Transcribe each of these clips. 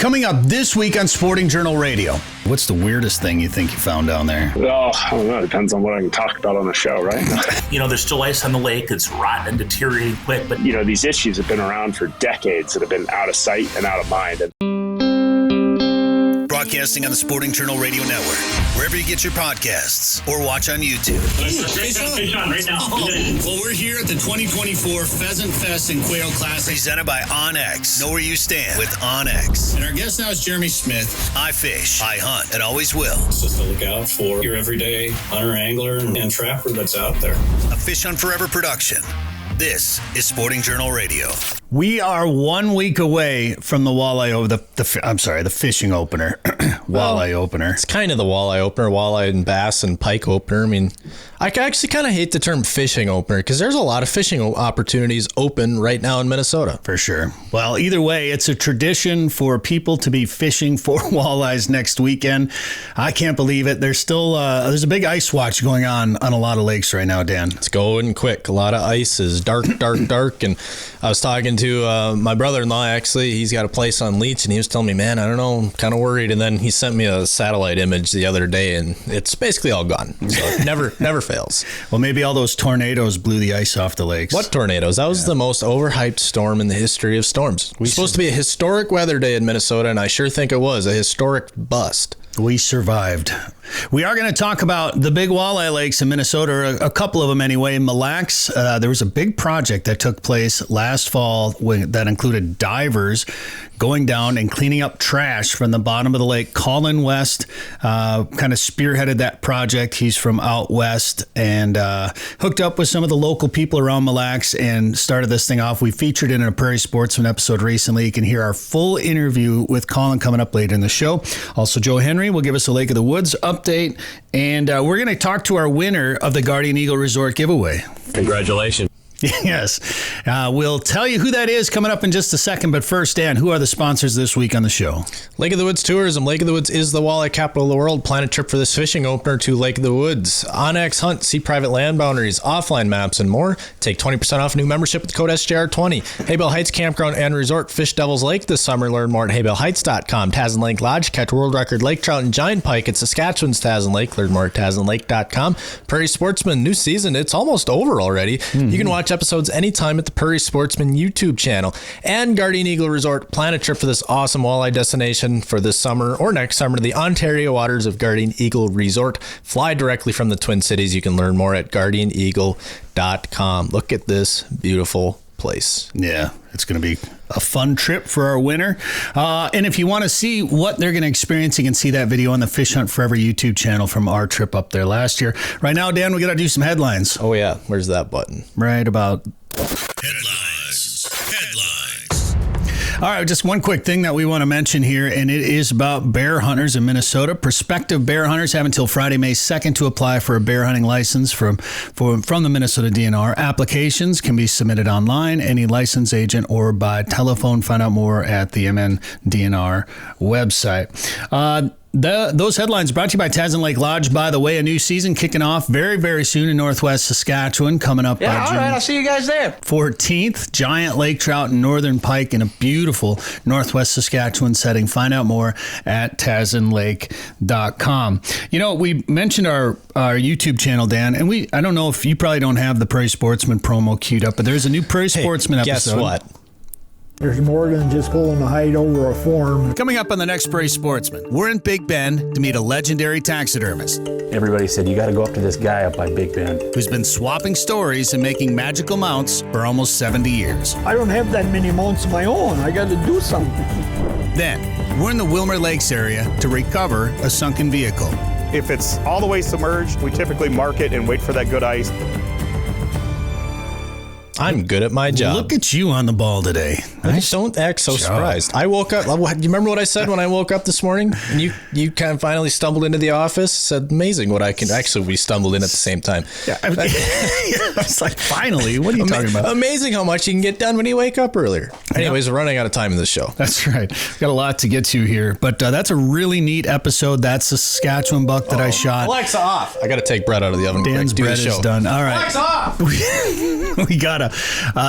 Coming up this week on Sporting Journal Radio. What's the weirdest thing you think you found down there? Oh, I don't know. It depends on what I can talk about on the show, right? There's still ice on the lake. It's rotten and deteriorating quick. But, these issues have been around for decades that have been out of sight and out of mind. Broadcasting on the Sporting Journal Radio Network, wherever you get your podcasts or watch on YouTube. Fish on right now. Well, we're here at the 2024 Pheasant Fest and Quail Classic, presented by OnX. Know where you stand with OnX. And our guest now is Jeremy Smith. I fish, I hunt, and always will. It's just to look out for your everyday hunter, angler, and trapper that's out there. A Fish Hunt Forever production. This is Sporting Journal Radio. We are 1 week away from the walleye the fishing opener. Walleye opener. It's kind of the walleye opener, walleye and bass and pike opener. I mean, I actually kind of hate the term fishing opener because there's a lot of fishing opportunities open right now in Minnesota. For sure. Well, either way, it's a tradition for people to be fishing for walleyes next weekend. I can't believe it. There's still there's a big ice watch going on a lot of lakes right now, Dan. It's going quick. A lot of ice is dark. And I was talking to my brother-in-law, actually. He's got a place on Leech, and he was telling me, man, I don't know, I'm kind of worried. And then he sent me a satellite image the other day, and it's basically all gone. So it never fails. Well, maybe all those tornadoes blew the ice off the lakes. What tornadoes? That was the most overhyped storm in the history of storms. It was supposed to be a historic weather day in Minnesota, and I sure think it was a historic bust. We survived. We are going to talk about the big walleye lakes in Minnesota, a couple of them anyway. Mille Lacs, there was a big project that took place last fall that included divers going down and cleaning up trash from the bottom of the lake. Colin West kind of spearheaded that project. He's from out west and hooked up with some of the local people around Mille Lacs and started this thing off. We featured it in a Prairie Sportsman episode recently. You can hear our full interview with Colin coming up later in the show. Also, Joe Henry will give us a Lake of the Woods update, and we're going to talk to our winner of the Guardian Eagle Resort giveaway. Congratulations. Yes. We'll tell you who that is coming up in just a second. But first, Dan, who are the sponsors this week on the show? Lake of the Woods Tourism. Lake of the Woods is the walleye capital of the world. Plan a trip for this fishing opener to Lake of the Woods. OnX Hunt. See private land boundaries, offline maps, and more. Take 20% off a new membership with code SJR20. Haybale Heights Campground and Resort. Fish Devil's Lake this summer. Learn more at haybaleheights.com. Tasman Lake Lodge. Catch world record lake trout and giant pike at Saskatchewan's Tasman Lake. Learn more at tasmanlake.com. Prairie Sportsman. New season. It's almost over already. Mm-hmm. You can watch episodes anytime at the Prairie Sportsman YouTube channel. And Guardian Eagle Resort. Plan a trip for this awesome walleye destination for this summer or next summer to the Ontario waters of Guardian Eagle Resort. Fly directly from the Twin Cities. You can learn more at guardianeagle.com. Look at this beautiful place. Yeah, it's going to be a fun trip for our winner. And if you want to see what they're going to experience, you can see that video on the Fish Hunt Forever YouTube channel from our trip up there last year. Right now, Dan, we got to do some headlines. Oh, yeah. Where's that button? Right about... Headlines. All right, just one quick thing that we want to mention here, and it is about bear hunters in Minnesota. Prospective bear hunters have until Friday, May 2nd to apply for a bear hunting license from the Minnesota DNR. Applications can be submitted online, any license agent, or by telephone. Find out more at the MNDNR website. Those headlines brought to you by Tasman Lake Lodge. By the way, a new season kicking off very, very soon in Northwest Saskatchewan, coming up June I'll see you guys there. 14th. Giant lake trout and northern pike in a beautiful Northwest Saskatchewan setting. Find out more at tasmanlake.com. We mentioned our YouTube channel, Dan, and I don't know if you probably don't have the Prairie Sportsman promo queued up, but there's a new Prairie Sportsman episode. Guess what? There's more than just pulling a hide over a form. Coming up on the next Prairie Sportsman, we're in Big Bend to meet a legendary taxidermist Everybody said, you got to go up to this guy up by Big Bend, who's been swapping stories and making magical mounts for almost 70 years. I don't have that many mounts of my own. I got to do something. Then, we're in the Wilmer Lakes area to recover a sunken vehicle. If it's all the way submerged, we typically mark it and wait for that good ice. I'm good at my job. Look at you on the ball today. Nice. Don't act so surprised. I woke up. You remember what I said when I woke up this morning? And you kind of finally stumbled into the office. Said, amazing what I can. Actually, we stumbled in at the same time. Yeah, I was like, finally, what are you talking about? Amazing how much you can get done when you wake up earlier. Anyways, we're running out of time in this show. That's right. Got a lot to get to here, but that's a really neat episode. That's a Saskatchewan buck that I shot. Alexa off. I got to take Bret out of the oven. Dan's bread is done. All right. Alexa off. We got a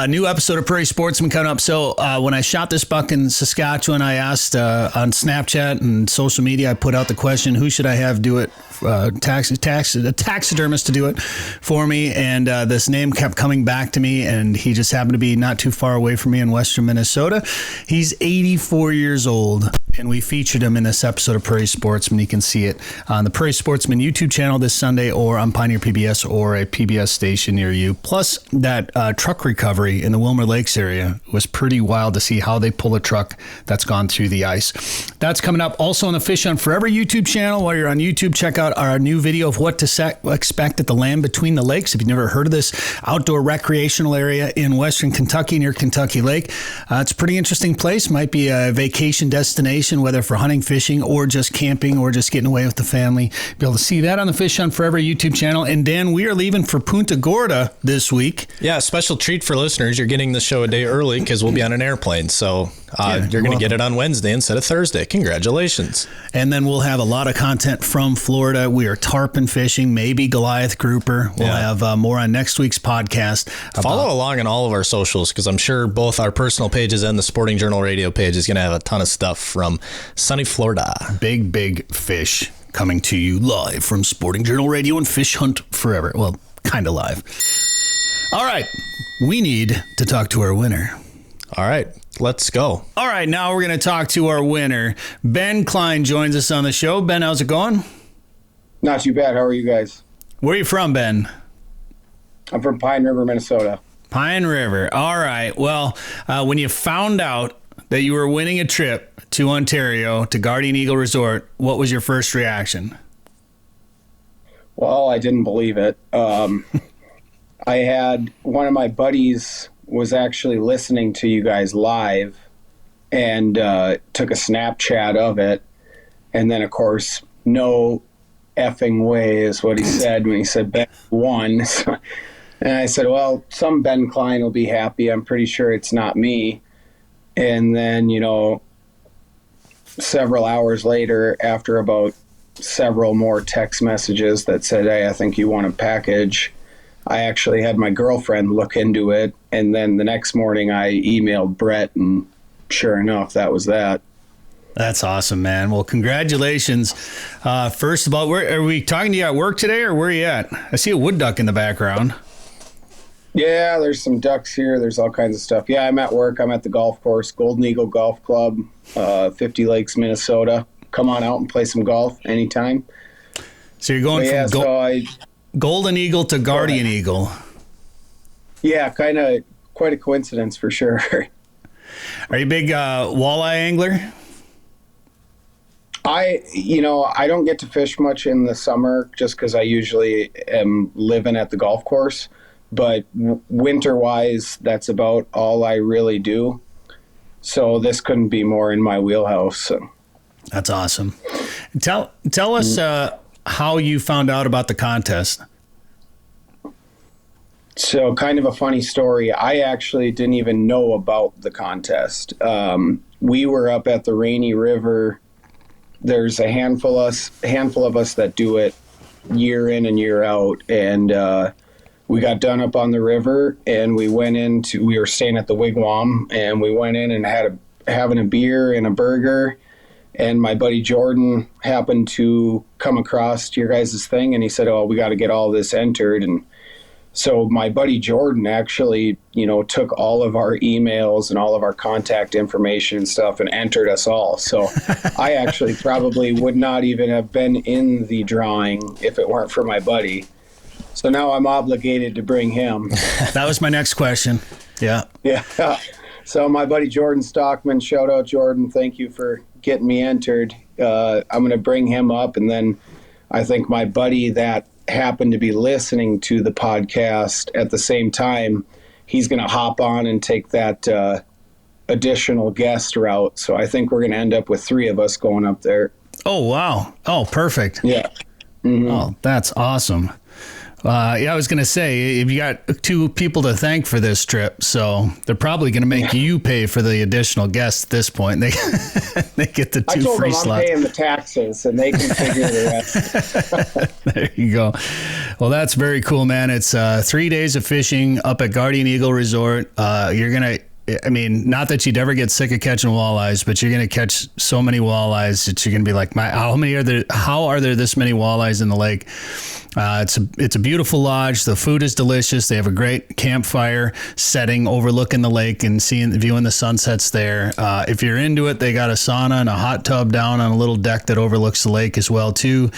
New episode of Prairie Sportsman coming up. So when I shot this buck in Saskatchewan, I asked on Snapchat and social media, I put out the question, who should I have do it? A taxidermist to do it for me, and this name kept coming back to me, and he just happened to be not too far away from me in western Minnesota. He's 84 years old, and we featured him in this episode of Prairie Sportsman. You can see it on the Prairie Sportsman YouTube channel this Sunday, or on Pioneer PBS or a PBS station near you. Plus, that truck recovery in the Wilmer Lakes area was pretty wild to see how they pull a truck that's gone through the ice. That's coming up also on the Fish Hunt Forever YouTube channel. While you're on YouTube, check out our new video of what to expect at the Land Between the Lakes. If you've never heard of this outdoor recreational area in western Kentucky near Kentucky Lake, it's a pretty interesting place. Might be a vacation destination, whether for hunting, fishing, or just camping, or just getting away with the family. Be able to see that on the Fish Hunt Forever YouTube channel. And Dan, we are leaving for Punta Gorda this week. Yeah, a special treat for listeners. You're getting the show a day early because we'll be on an airplane. So you're going to get it on Wednesday instead of Thursday. Congratulations. And then we'll have a lot of content from Florida. We are tarpon fishing, maybe Goliath grouper. We'll have more on next week's podcast. Follow along on all of our socials, because I'm sure both our personal pages and the Sporting Journal radio page is going to have a ton of stuff from sunny Florida. Big fish coming to you live from Sporting Journal Radio and Fish Hunt Forever. Well, kind of live. All right, we need to talk to our winner. All right, let's go. All right, now we're going to talk to our winner. Ben Kline joins us on the show. Ben, how's it going? Not too bad. How are you guys? Where are you from, Ben? I'm from Pine River, Minnesota. Pine River. All right. Well, when you found out that you were winning a trip to Ontario to Guardian Eagle Resort, what was your first reaction? Well, I didn't believe it. I had one of my buddies was actually listening to you guys live and took a Snapchat of it. And then, of course, no effing way is what he said when he said Ben won. And I said, well, some Ben Kline will be happy. I'm pretty sure it's not me. And then, several hours later, after about several more text messages that said, hey, I think you want a package, I actually had my girlfriend look into it. And then the next morning I emailed Bret, and sure enough, that was that. That's awesome, man. Well, congratulations. First of all, where are we talking to you at work today, or where are you at? I see a wood duck in the background. Yeah, there's some ducks here. There's all kinds of stuff. Yeah, I'm at work. I'm at the golf course, Golden Eagle Golf Club, 50 Lakes, Minnesota. Come on out and play some golf anytime. So you're going from Golden Eagle to Guardian Eagle. Yeah, kind of quite a coincidence for sure. Are you a big walleye angler? I don't get to fish much in the summer just because I usually am living at the golf course. But winter-wise, that's about all I really do. So this couldn't be more in my wheelhouse. So. That's awesome. Tell us how you found out about the contest. So kind of a funny story. I actually didn't even know about the contest. We were up at the Rainy River. There's a handful of us that do it year in and year out, and we got done up on the river, and we were staying at the Wigwam, and we went in and having a beer and a burger, and my buddy Jordan happened to come across your guys' thing, and he said, oh, we got to get all this entered. And so my buddy Jordan actually, took all of our emails and all of our contact information and stuff and entered us all. So I actually probably would not even have been in the drawing if it weren't for my buddy. So now I'm obligated to bring him. That was my next question. Yeah. Yeah. So my buddy Jordan Stockman, shout out Jordan. Thank you for getting me entered. I'm going to bring him up. And then I think my buddy that happened to be listening to the podcast at the same time, he's going to hop on and take that additional guest route. So I think we're going to end up with 3 of us going up there. Oh, wow. Oh, perfect. Yeah. Mm-hmm. Oh, that's awesome. I was going to say, you got 2 people to thank for this trip, so they're probably going to make you pay for the additional guests at this point. They get the 2 free slots. I'm paying the taxes, and they can figure the rest. There you go. Well, that's very cool, man. It's 3 days of fishing up at Guardian Eagle Resort. You're going to, I mean, not that you'd ever get sick of catching walleyes, but you're going to catch so many walleyes that you're going to be like, how are there this many walleyes in the lake? It's a beautiful lodge. The food is delicious. They have a great campfire setting overlooking the lake and viewing the sunsets there. If you're into it, they got a sauna and a hot tub down on a little deck that overlooks the lake as well too.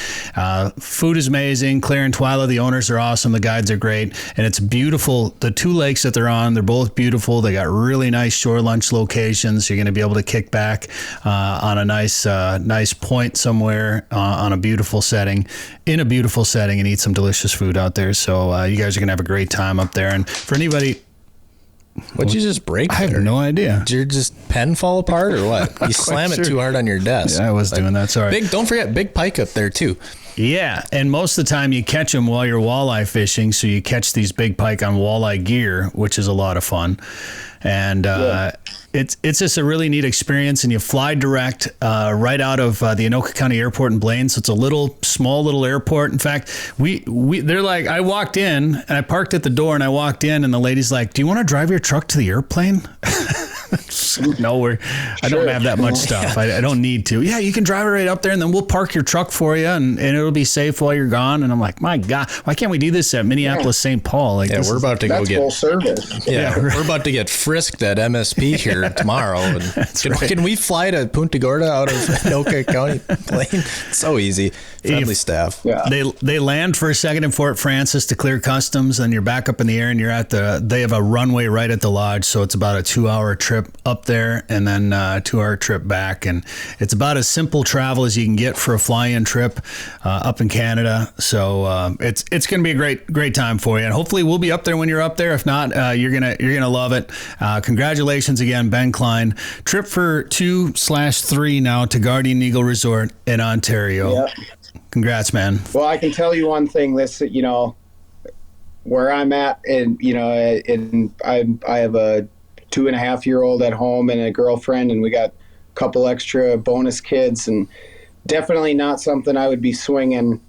Food is amazing. Claire and Twyla, the owners, are awesome. The guides are great, and it's beautiful. The two lakes that they're on, they're both beautiful. They got really nice shore lunch locations. You're going to be able to kick back on a nice point somewhere in a beautiful setting, and eat some delicious food out there. So you guys are going to have a great time up there. And for anybody... What'd you just break there? I have no idea. Did your just pen fall apart or what? You slam it too hard on your desk. Yeah, I was doing that. Sorry. Don't forget, big pike up there too. Yeah, and most of the time you catch them while you're walleye fishing, so you catch these big pike on walleye gear, which is a lot of fun. And it's just a really neat experience, and you fly direct right out of the Anoka County Airport in Blaine. So it's a small little airport. In fact, they're like, I walked in and I parked at the door, and I walked in, and the lady's like, "Do you want to drive your truck to the airplane?" No, I don't have that much stuff. I don't need to. Yeah, you can drive it right up there, and then we'll park your truck for you, and it'll be safe while you're gone. And I'm like, my God, why can't we do this at Minneapolis, St. Paul? Like, we're about to go get full service. Yeah, we're about to get frisked at MSP here tomorrow. And can we fly to Punta Gorda out of Anoka County plane? So easy. Friendly staff. Yeah. They land for a second in Fort Francis to clear customs, and you're back up in the air, and they have a runway right at the lodge, so it's about a 2-hour trip up there, and then a 2-hour trip back, and it's about as simple travel as you can get for a fly-in trip up in Canada. So it's going to be a great time for you, and hopefully we'll be up there when you're up there. If not, you're gonna love it. Congratulations again, Ben Kline. Trip for 2/3 now to Guardian Eagle Resort in Ontario. Yep. Congrats, man. Well, I can tell you one thing. This, where I'm at, and I have a 2.5-year-old at home and a girlfriend, and we got a couple extra bonus kids, and definitely not something I would be swinging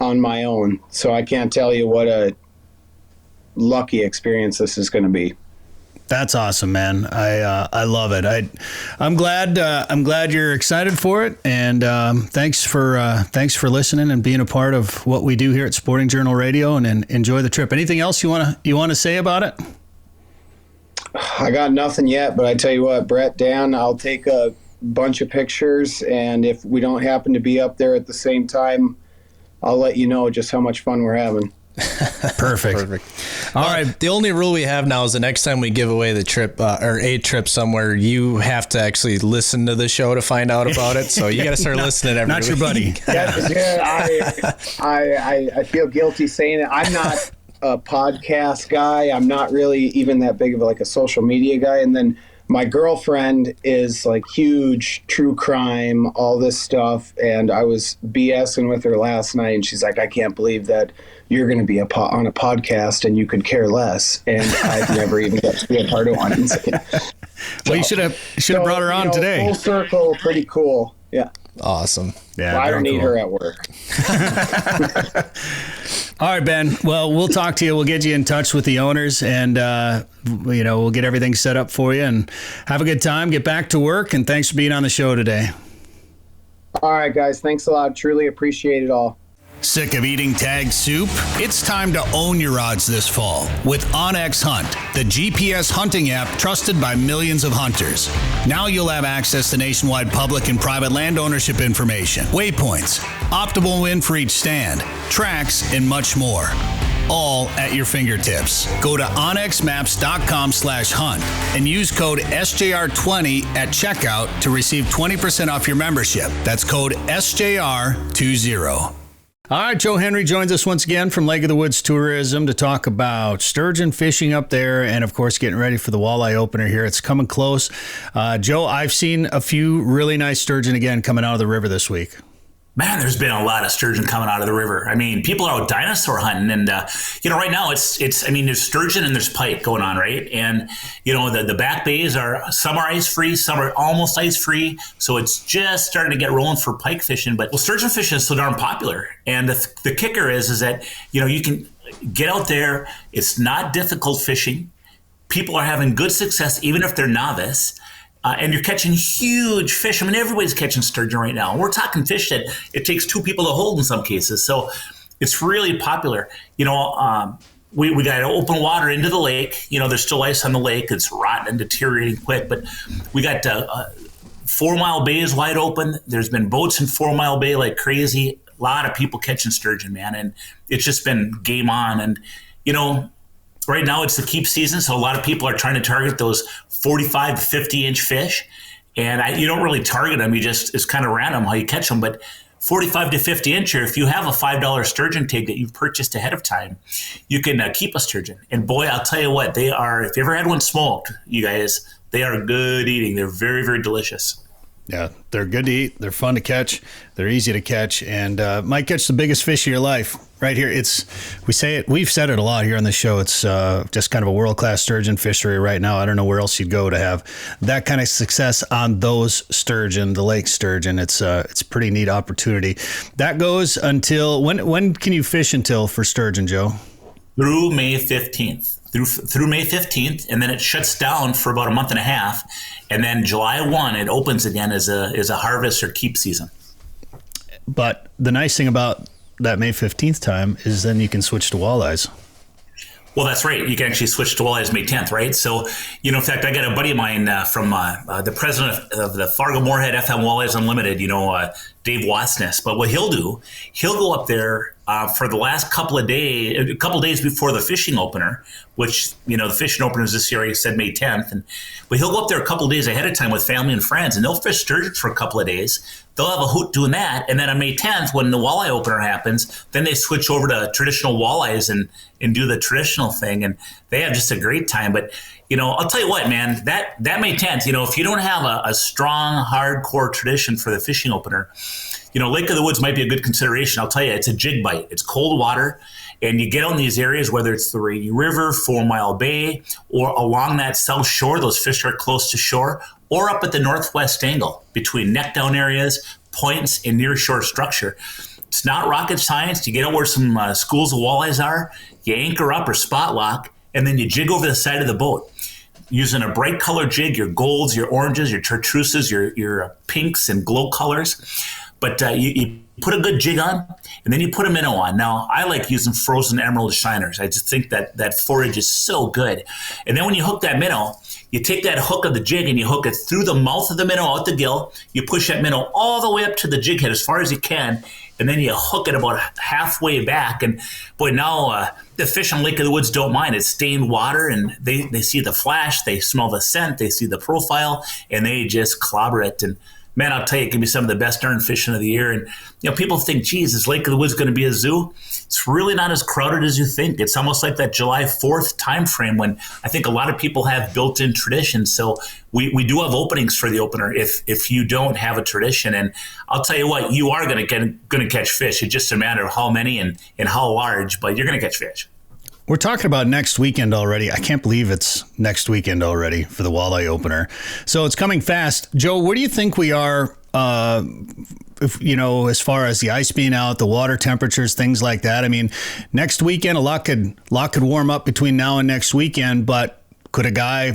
on my own. So I can't tell you what a lucky experience this is going to be. That's awesome, man. I love it. I'm glad you're excited for it, and thanks for listening and being a part of what we do here at Sporting Journal Radio. And enjoy the trip. Anything else you want to say about it? I got nothing yet, but I tell you what, Bret, Dan, I'll take a bunch of pictures, and if we don't happen to be up there at the same time, I'll let you know just how much fun we're having. Perfect. All right. The only rule we have now is the next time we give away the trip or a trip somewhere, you have to actually listen to the show to find out about it. So you got to start listening every week. Not your buddy. I feel guilty saying it. I'm not a podcast guy. I'm not really even that big of a social media guy. And then my girlfriend is huge true crime, all this stuff. And I was BSing with her last night, and she's like, I can't believe that you're going to be on a podcast and you could care less. And I've never even got to be a part of one. Well, you should have brought her on today. Full circle, pretty cool. Yeah. Awesome. Yeah. Well, I don't need her at work. All right, Ben. Well, we'll talk to you. We'll get you in touch with the owners, and we'll get everything set up for you. And have a good time. Get back to work. And thanks for being on the show today. All right, guys. Thanks a lot. Truly appreciate it all. Sick of eating tag soup? It's time to own your odds this fall with OnX Hunt, the GPS hunting app trusted by millions of hunters. Now you'll have access to nationwide public and private land ownership information, waypoints, optimal win for each stand, tracks, and much more. All at your fingertips. Go to onxmaps.com/hunt and use code SJR20 at checkout to receive 20% off your membership. That's code SJR20. All right, Joe Henry joins us once again from Lake of the Woods Tourism to talk about sturgeon fishing up there and, of course, getting ready for the walleye opener here. It's coming close. Joe, I've seen a few really nice sturgeon again coming out of the river this week. Man, there's been a lot of sturgeon coming out of the river. I mean, people are out dinosaur hunting, and right now there's sturgeon and there's pike going on, right? And the back bays some are ice free, some are almost ice free, so it's just starting to get rolling for pike fishing. But sturgeon fishing is so darn popular, and the kicker is that you can get out there. It's not difficult fishing. People are having good success, even if they're novice. And you're catching huge fish. I mean, everybody's catching sturgeon right now. We're talking fish that it takes two people to hold in some cases. So it's really popular. We got open water into the lake. There's still ice on the lake. It's rotten and deteriorating quick. But we got 4 Mile Bay is wide open. There's been boats in 4 Mile Bay like crazy. A lot of people catching sturgeon, man. And it's just been game on. And, right now it's the keep season, so a lot of people are trying to target those 45 to 50 inch fish, and you don't really target them. It's kind of random how you catch them. But 45 to 50 incher, if you have a $5 sturgeon take that you've purchased ahead of time, you can keep a sturgeon. And boy, I'll tell you what, they are. If you ever had one smoked, you guys, they are good eating. They're very, very delicious. Yeah, they're good to eat. They're fun to catch. They're easy to catch, and might catch the biggest fish of your life. Right here, we've said it a lot here on the show. It's just kind of a world-class sturgeon fishery right now. I don't know where else you'd go to have that kind of success on those sturgeon, the lake sturgeon. It's a pretty neat opportunity. That goes until when can you fish until for sturgeon, Joe? Through May 15th. Through May 15th, and then it shuts down for about a month and a half, and then July 1 it opens again as a harvest or keep season. But the nice thing about that May 15th time is then you can switch to walleyes. Well, that's right. You can actually switch to walleyes May 10th, right? So, in fact, I got a buddy of mine from the president of the Fargo-Moorhead FM Walleyes Unlimited, Dave Watsness. But what he'll do, he'll go up there for the last couple of days before the fishing opener, which, the fishing openers this year, he said May 10th. But he'll go up there a couple of days ahead of time with family and friends, and they'll fish sturgeon for a couple of days. They'll have a hoot doing that. And then on May 10th, when the walleye opener happens, then they switch over to traditional walleyes and do the traditional thing. And they have just a great time. But, I'll tell you what, man, that May 10th, if you don't have a strong, hardcore tradition for the fishing opener, Lake of the Woods might be a good consideration. I'll tell you, it's a jig bite. It's cold water. And you get on these areas, whether it's the Rainy River, 4 Mile Bay, or along that south shore, those fish are close to shore, or up at the northwest angle between neck down areas, points, and near shore structure. It's not rocket science. You get out where some schools of walleyes are, you anchor up or spot lock, and then you jig over the side of the boat. Using a bright color jig, your golds, your oranges, your chartreuses, your pinks and glow colors. But you put a good jig on, and then you put a minnow on. Now, I like using frozen emerald shiners. I just think that forage is so good. And then when you hook that minnow, you take that hook of the jig and you hook it through the mouth of the minnow out the gill. You push that minnow all the way up to the jig head as far as you can, and then you hook it about halfway back. And boy, now the fish on Lake of the Woods don't mind. It's stained water, and they see the flash, they smell the scent, they see the profile, and they just clobber it. And man, I'll tell you, it can be some of the best darn fishing of the year. And, people think, geez, is Lake of the Woods going to be a zoo? It's really not as crowded as you think. It's almost like that July 4th time frame when I think a lot of people have built-in traditions. So we do have openings for the opener if you don't have a tradition. And I'll tell you what, you are going to catch fish. It's just a matter of how many and how large, but you're going to catch fish. We're talking about next weekend already. I can't believe it's next weekend already for the walleye opener. So it's coming fast. Joe, where do you think we are, as far as the ice being out, the water temperatures, things like that? I mean, next weekend, a lot could warm up between now and next weekend, but could a guy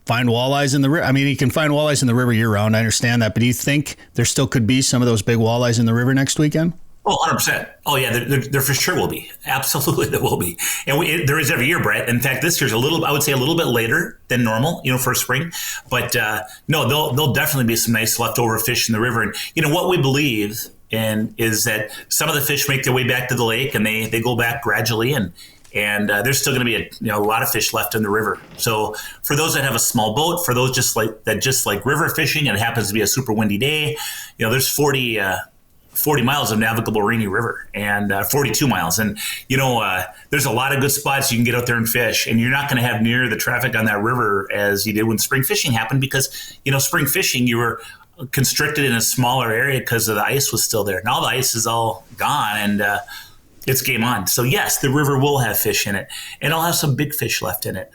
find walleyes in the river? I mean, he can find walleyes in the river year-round. I understand that. But do you think there still could be some of those big walleyes in the river next weekend? Oh, 100%. Oh, yeah, there for sure will be. Absolutely, there will be. And there is every year, Bret. In fact, this year's a little bit later than normal, for spring. But no, there'll definitely be some nice leftover fish in the river. And, what we believe is that some of the fish make their way back to the lake, and they go back gradually. And there's still going to be a lot of fish left in the river. So for those that have a small boat, for those just like river fishing, and it happens to be a super windy day, there's 40 miles of navigable Rainy River and 42 miles. And, there's a lot of good spots you can get out there and fish, and you're not going to have near the traffic on that river as you did when spring fishing happened because, spring fishing, you were constricted in a smaller area because the ice was still there. Now the ice is all gone, and it's game on. So yes, the river will have fish in it, and it'll have some big fish left in it.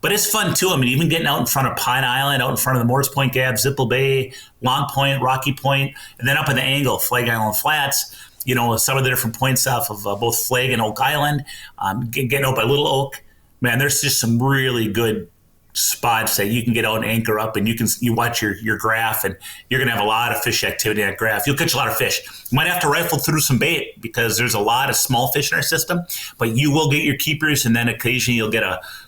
But it's fun too. I mean, even getting out in front of Pine Island, out in front of the Morris Point Gap, Zipple Bay, Long Point, Rocky Point, and then up in the angle, Flag Island Flats, some of the different points off of both Flag and Oak Island, getting out by Little Oak. Man, there's just some really good spots that you can get out and anchor up, and you watch your graph, and you're going to have a lot of fish activity in that graph. You'll catch a lot of fish. You might have to rifle through some bait because there's a lot of small fish in our system, but you will get your keepers, and then occasionally you'll get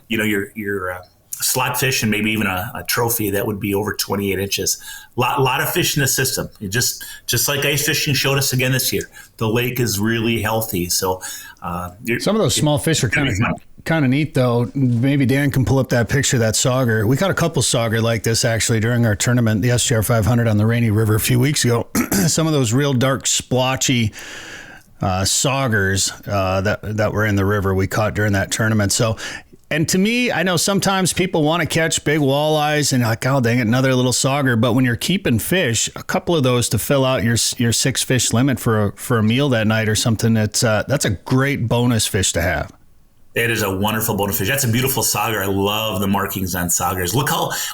your slot fish and maybe even a trophy that would be over 28 inches. Lot of fish in the system. Just like ice fishing showed us again this year, the lake is really healthy. So some of those small fish are kind of neat, though. Maybe Dan can pull up that picture of that sauger. We caught a couple sauger like this actually during our tournament, the SJR 500 on the Rainy River a few weeks ago. Some of those real dark, splotchy saugers that were in the river we caught during that tournament. So, and to me, I know sometimes people want to catch big walleyes and like, oh, dang it, another little sauger. But when you're keeping fish, a couple of those to fill out your 6 fish limit for a meal that night or something, that's a great bonus fish to have. It is a wonderful bonus fish. That's a beautiful sauger. I love the markings on saugers.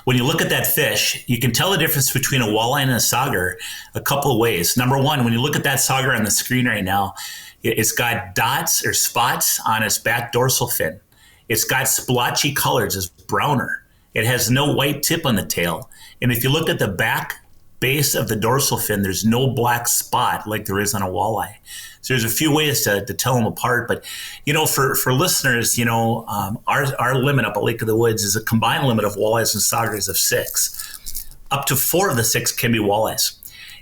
When you look at that fish, you can tell the difference between a walleye and a sauger a couple of ways. Number one, when you look at that sauger on the screen right now, it's got dots or spots on its back dorsal fin. It's got splotchy colors. It's browner. It has no white tip on the tail. And if you look at the back base of the dorsal fin, there's no black spot like there is on a walleye. So there's a few ways to tell them apart. But, for listeners, our limit up at Lake of the Woods is a combined limit of walleyes and saugers of 6. Up to 4 of the 6 can be walleyes.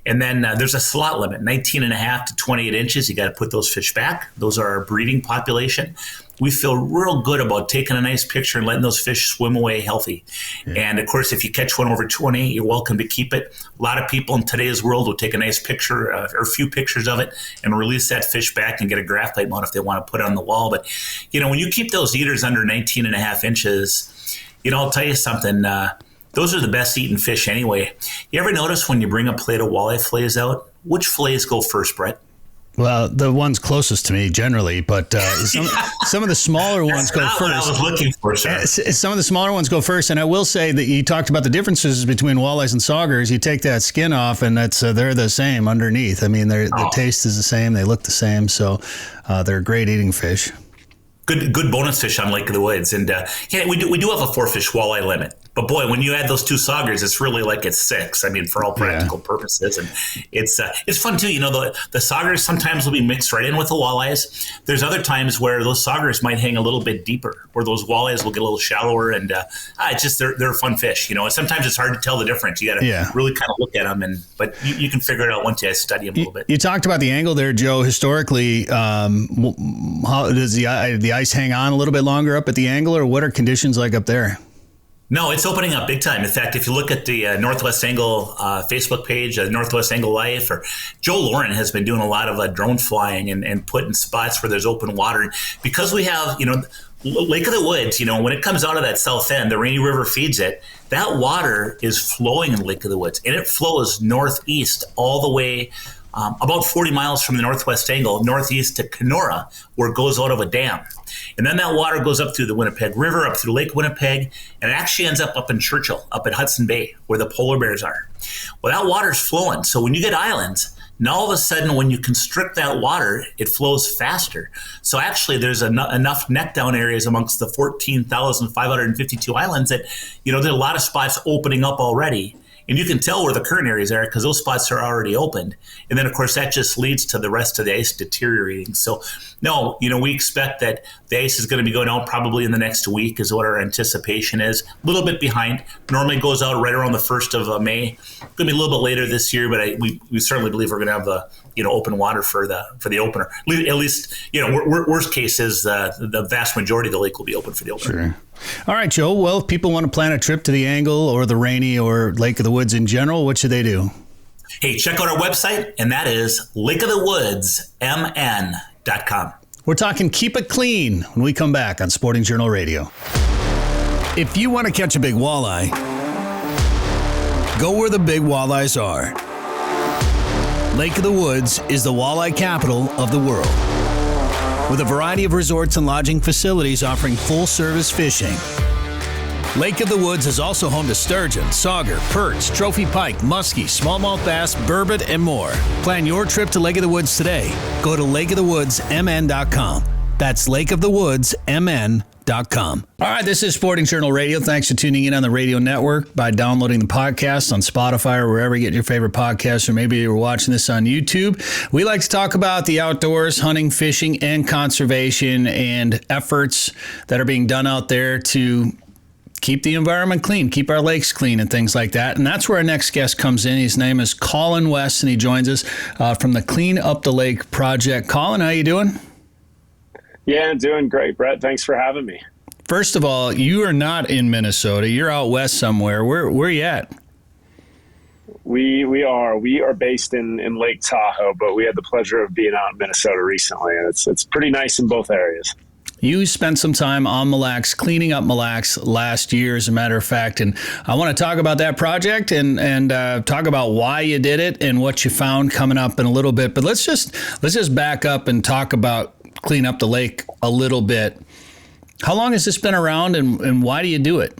And then there's a slot limit, 19.5 to 28 inches. You got to put those fish back. Those are our breeding population. We feel real good about taking a nice picture and letting those fish swim away healthy. Yeah. And of course, if you catch one over 20, you're welcome to keep it. A lot of people in today's world will take a nice picture or a few pictures of it and release that fish back and get a graph plate mount if they want to put it on the wall. But, when you keep those eaters under 19.5 inches, I'll tell you something. Those are the best eating fish anyway. You ever notice when you bring a plate of walleye fillets out, which fillets go first, Bret? Well, the ones closest to me generally, but some of the smaller ones go first. That's what I was looking for, sir. Some of the smaller ones go first, and I will say that you talked about the differences between walleyes and saugers. You take that skin off, and they're the same underneath. I mean, the taste is the same, they look the same, so they're great eating fish. Good bonus fish on Lake of the Woods, and we do have a 4-fish walleye limit. But boy, when you add those 2 saugers, it's really like it's 6. I mean, for all practical purposes, and it's fun too. The saugers sometimes will be mixed right in with the walleyes. There's other times where those saugers might hang a little bit deeper, where those walleyes will get a little shallower, and it's just they're fun fish. Sometimes it's hard to tell the difference. You got to really kind of look at them, but you can figure it out once you study them a little bit. You talked about the angle there, Joe. Historically, how does the ice hang on a little bit longer up at the angle, or what are conditions like up there? No, it's opening up big time. In fact, if you look at the Northwest Angle Facebook page, Northwest Angle Life, or Joe Lauren has been doing a lot of drone flying and putting spots where there's open water. Because we have, Lake of the Woods, when it comes out of that south end, the Rainy River feeds it, that water is flowing in Lake of the Woods, and it flows northeast all the way about 40 miles from the Northwest Angle, northeast to Kenora, where it goes out of a dam. And then that water goes up through the Winnipeg River, up through Lake Winnipeg, and it actually ends up in Churchill, up at Hudson Bay, where the polar bears are. Well, that water's flowing. So when you get islands, now all of a sudden when you constrict that water, it flows faster. So actually there's enough neck down areas amongst the 14,552 islands that, there's a lot of spots opening up already. And you can tell where the current areas are because those spots are already opened. And then, of course, that just leads to the rest of the ice deteriorating. So, no, we expect that the ice is going to be going out probably in the next week is what our anticipation is. A little bit behind. Normally it goes out right around the 1st of May. It's going to be a little bit later this year, but we certainly believe we're going to have the open water for the opener. At least, worst case is the vast majority of the lake will be open for the opener. Sure. All right, Joe. Well, if people want to plan a trip to the Angle or the Rainy or Lake of the Woods in general, what should they do? Hey, check out our website, and that is lakeofthewoodsmn.com. We're talking Keep It Clean when we come back on Sporting Journal Radio. If you want to catch a big walleye, Go where the big walleyes are. Lake of the Woods is the walleye capital of the world, with a variety of resorts and lodging facilities offering full-service fishing. Lake of the Woods is also home to sturgeon, sauger, perch, trophy pike, muskie, smallmouth bass, burbot, and more. Plan your trip to Lake of the Woods today. Go to lakeofthewoodsmn.com. That's lakeofthewoodsmn.com. All right, this is Sporting Journal Radio. Thanks for tuning in on the radio network by downloading the podcast on Spotify or wherever you get your favorite podcasts, or maybe you're watching this on YouTube. We like to talk about the outdoors, hunting, fishing, and conservation, and efforts that are being done out there to keep the environment clean, keep our lakes clean, and things like that. And that's where our next guest comes in. His name is Colin West, and he joins us from the Clean Up the Lake project. Colin, how you doing? Yeah, doing great, Bret. Thanks for having me. First of all, you are not in Minnesota. You're out west somewhere. Where are you at? We are based in Lake Tahoe, but we had the pleasure of being out in Minnesota recently, and it's pretty nice in both areas. You spent some time on Mille Lacs, cleaning up Mille Lacs last year, as a matter of fact, and I want to talk about that project and talk about why you did it and what you found coming up in a little bit. But let's just back up and talk about Clean Up the Lake a little bit. How long has this been around, and why do you do it?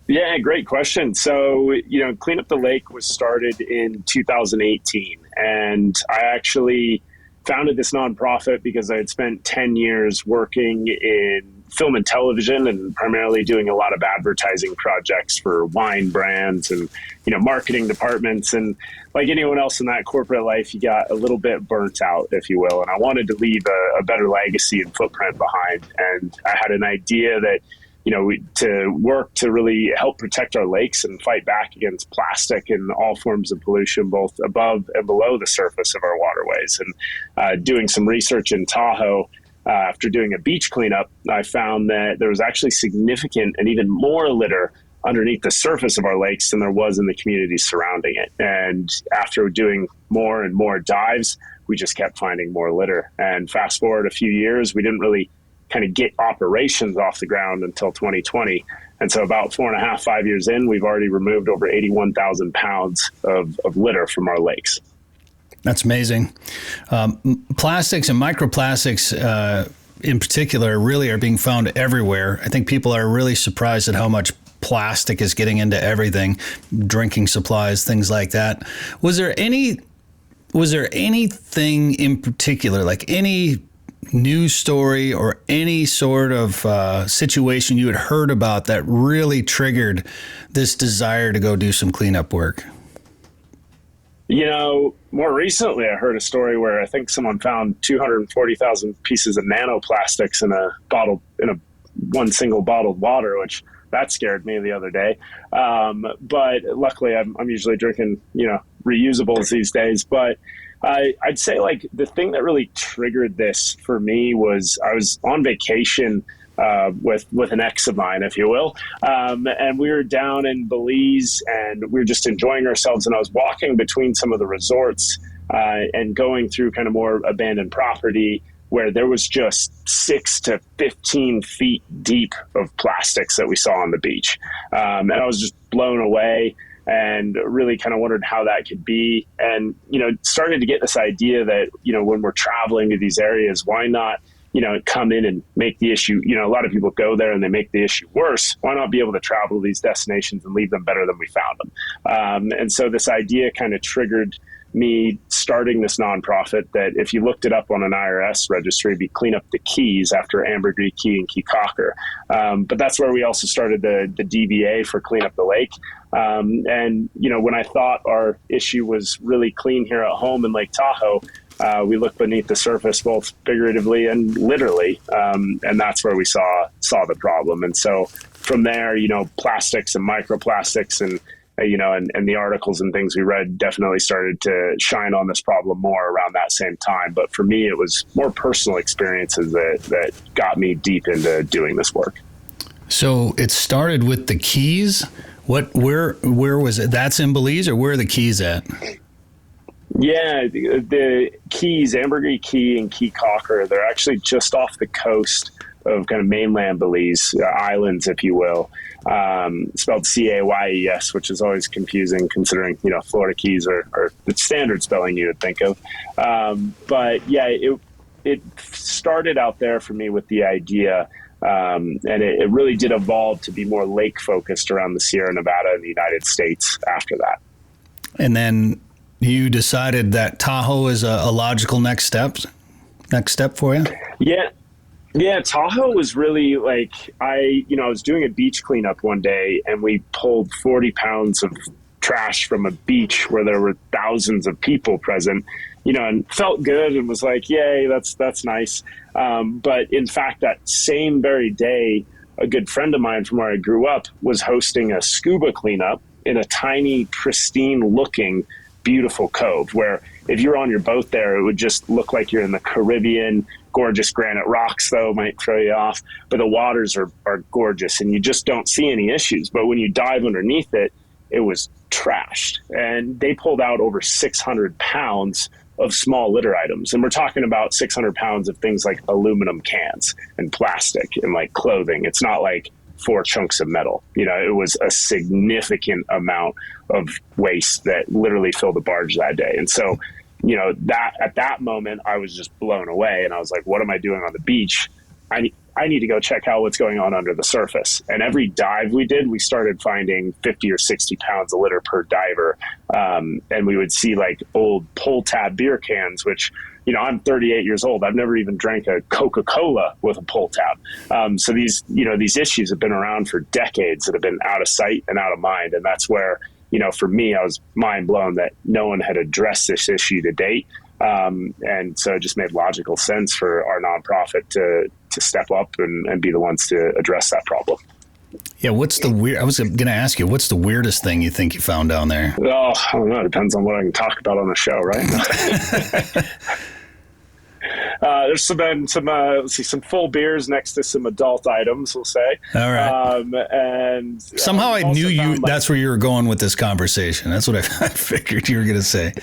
Yeah, great question. So, Clean Up the Lake was started in 2018, and I actually founded this nonprofit because I had spent 10 years working in film and television, and primarily doing a lot of advertising projects for wine brands and, marketing departments. And like anyone else in that corporate life, you got a little bit burnt out, if you will. And I wanted to leave a better legacy and footprint behind. And I had an idea that, to work to really help protect our lakes and fight back against plastic and all forms of pollution, both above and below the surface of our waterways. And doing some research in Tahoe, after doing a beach cleanup, I found that there was actually significant and even more litter underneath the surface of our lakes than there was in the communities surrounding it. And after doing more and more dives, we just kept finding more litter. And fast forward a few years, we didn't really kind of get operations off the ground until 2020. And so about 4.5, 5 years in, we've already removed over 81,000 pounds of litter from our lakes. That's amazing. Plastics and microplastics in particular really are being found everywhere. I think people are really surprised at how much plastic is getting into everything, drinking supplies, things like that. Was there anything in particular, like any news story or any sort of situation you had heard about that really triggered this desire to go do some cleanup work? More recently, I heard a story where I think someone found 240,000 pieces of nanoplastics in a one single bottled water, which that scared me the other day. But luckily, I'm usually drinking, reusables these days. But I'd say like the thing that really triggered this for me was I was on vacation with an ex of mine, if you will. And we were down in Belize, and we were just enjoying ourselves. And I was walking between some of the resorts and going through kind of more abandoned property where there was just 6 to 15 feet deep of plastics that we saw on the beach. And I was just blown away and really kind of wondered how that could be. And, started to get this idea that, when we're traveling to these areas, why not come in and make the issue, a lot of people go there and they make the issue worse. Why not be able to travel to these destinations and leave them better than we found them? And so this idea kind of triggered me starting this nonprofit that if you looked it up on an IRS registry, it'd be Clean Up the Keys after Ambergris Key and Key Cocker. But that's where we also started the DBA for Clean Up the Lake. And, when I thought our issue was really clean here at home in Lake Tahoe, we looked beneath the surface, both figuratively and literally, and that's where we saw the problem. And so from there, plastics and microplastics and the articles and things we read definitely started to shine on this problem more around that same time. But for me, it was more personal experiences that got me deep into doing this work. So it started with the Keys. Where was it? That's in Belize, or where are the Keys at? Yeah, the Keys, Ambergris Key and Key Cocker, they're actually just off the coast of kind of mainland Belize, islands, if you will. spelled Cayes, which is always confusing considering, Florida Keys are the standard spelling you would think of. But yeah, it started out there for me with the idea, and it really did evolve to be more lake focused around the Sierra Nevada in the United States after that. And then you decided that Tahoe is a logical next step for you? Yeah, Tahoe was really like, I was doing a beach cleanup one day and we pulled 40 pounds of trash from a beach where there were thousands of people present, and felt good and was like, yay, that's nice. But in fact, that same very day, a good friend of mine from where I grew up was hosting a scuba cleanup in a tiny, pristine looking, beautiful cove where if you're on your boat there, it would just look like you're in the Caribbean. Gorgeous granite rocks, though, might throw you off. But the waters are gorgeous, and you just don't see any issues. But when you dive underneath it, it was trashed. And they pulled out over 600 pounds of small litter items. And we're talking about 600 pounds of things like aluminum cans and plastic and like clothing. It's not like 4 chunks of metal. It was a significant amount of waste that literally filled the barge that day. And so, that at that moment, I was just blown away. And I was like, what am I doing on the beach? I need to go check out what's going on under the surface. And every dive we did, we started finding 50 or 60 pounds of litter per diver. And we would see like old pull tab beer cans, which, I'm 38 years old. I've never even drank a Coca-Cola with a pull tab. So these issues have been around for decades that have been out of sight and out of mind. And that's where, for me, I was mind blown that no one had addressed this issue to date. And so it just made logical sense for our nonprofit to step up and be the ones to address that problem. Yeah. I was going to ask you, what's the weirdest thing you think you found down there? Oh, I don't know. It depends on what I can talk about on the show, right? There's some full beers next to some adult items, we'll say. All right. And somehow I knew that's where you were going with this conversation. That's what I figured you were going to say.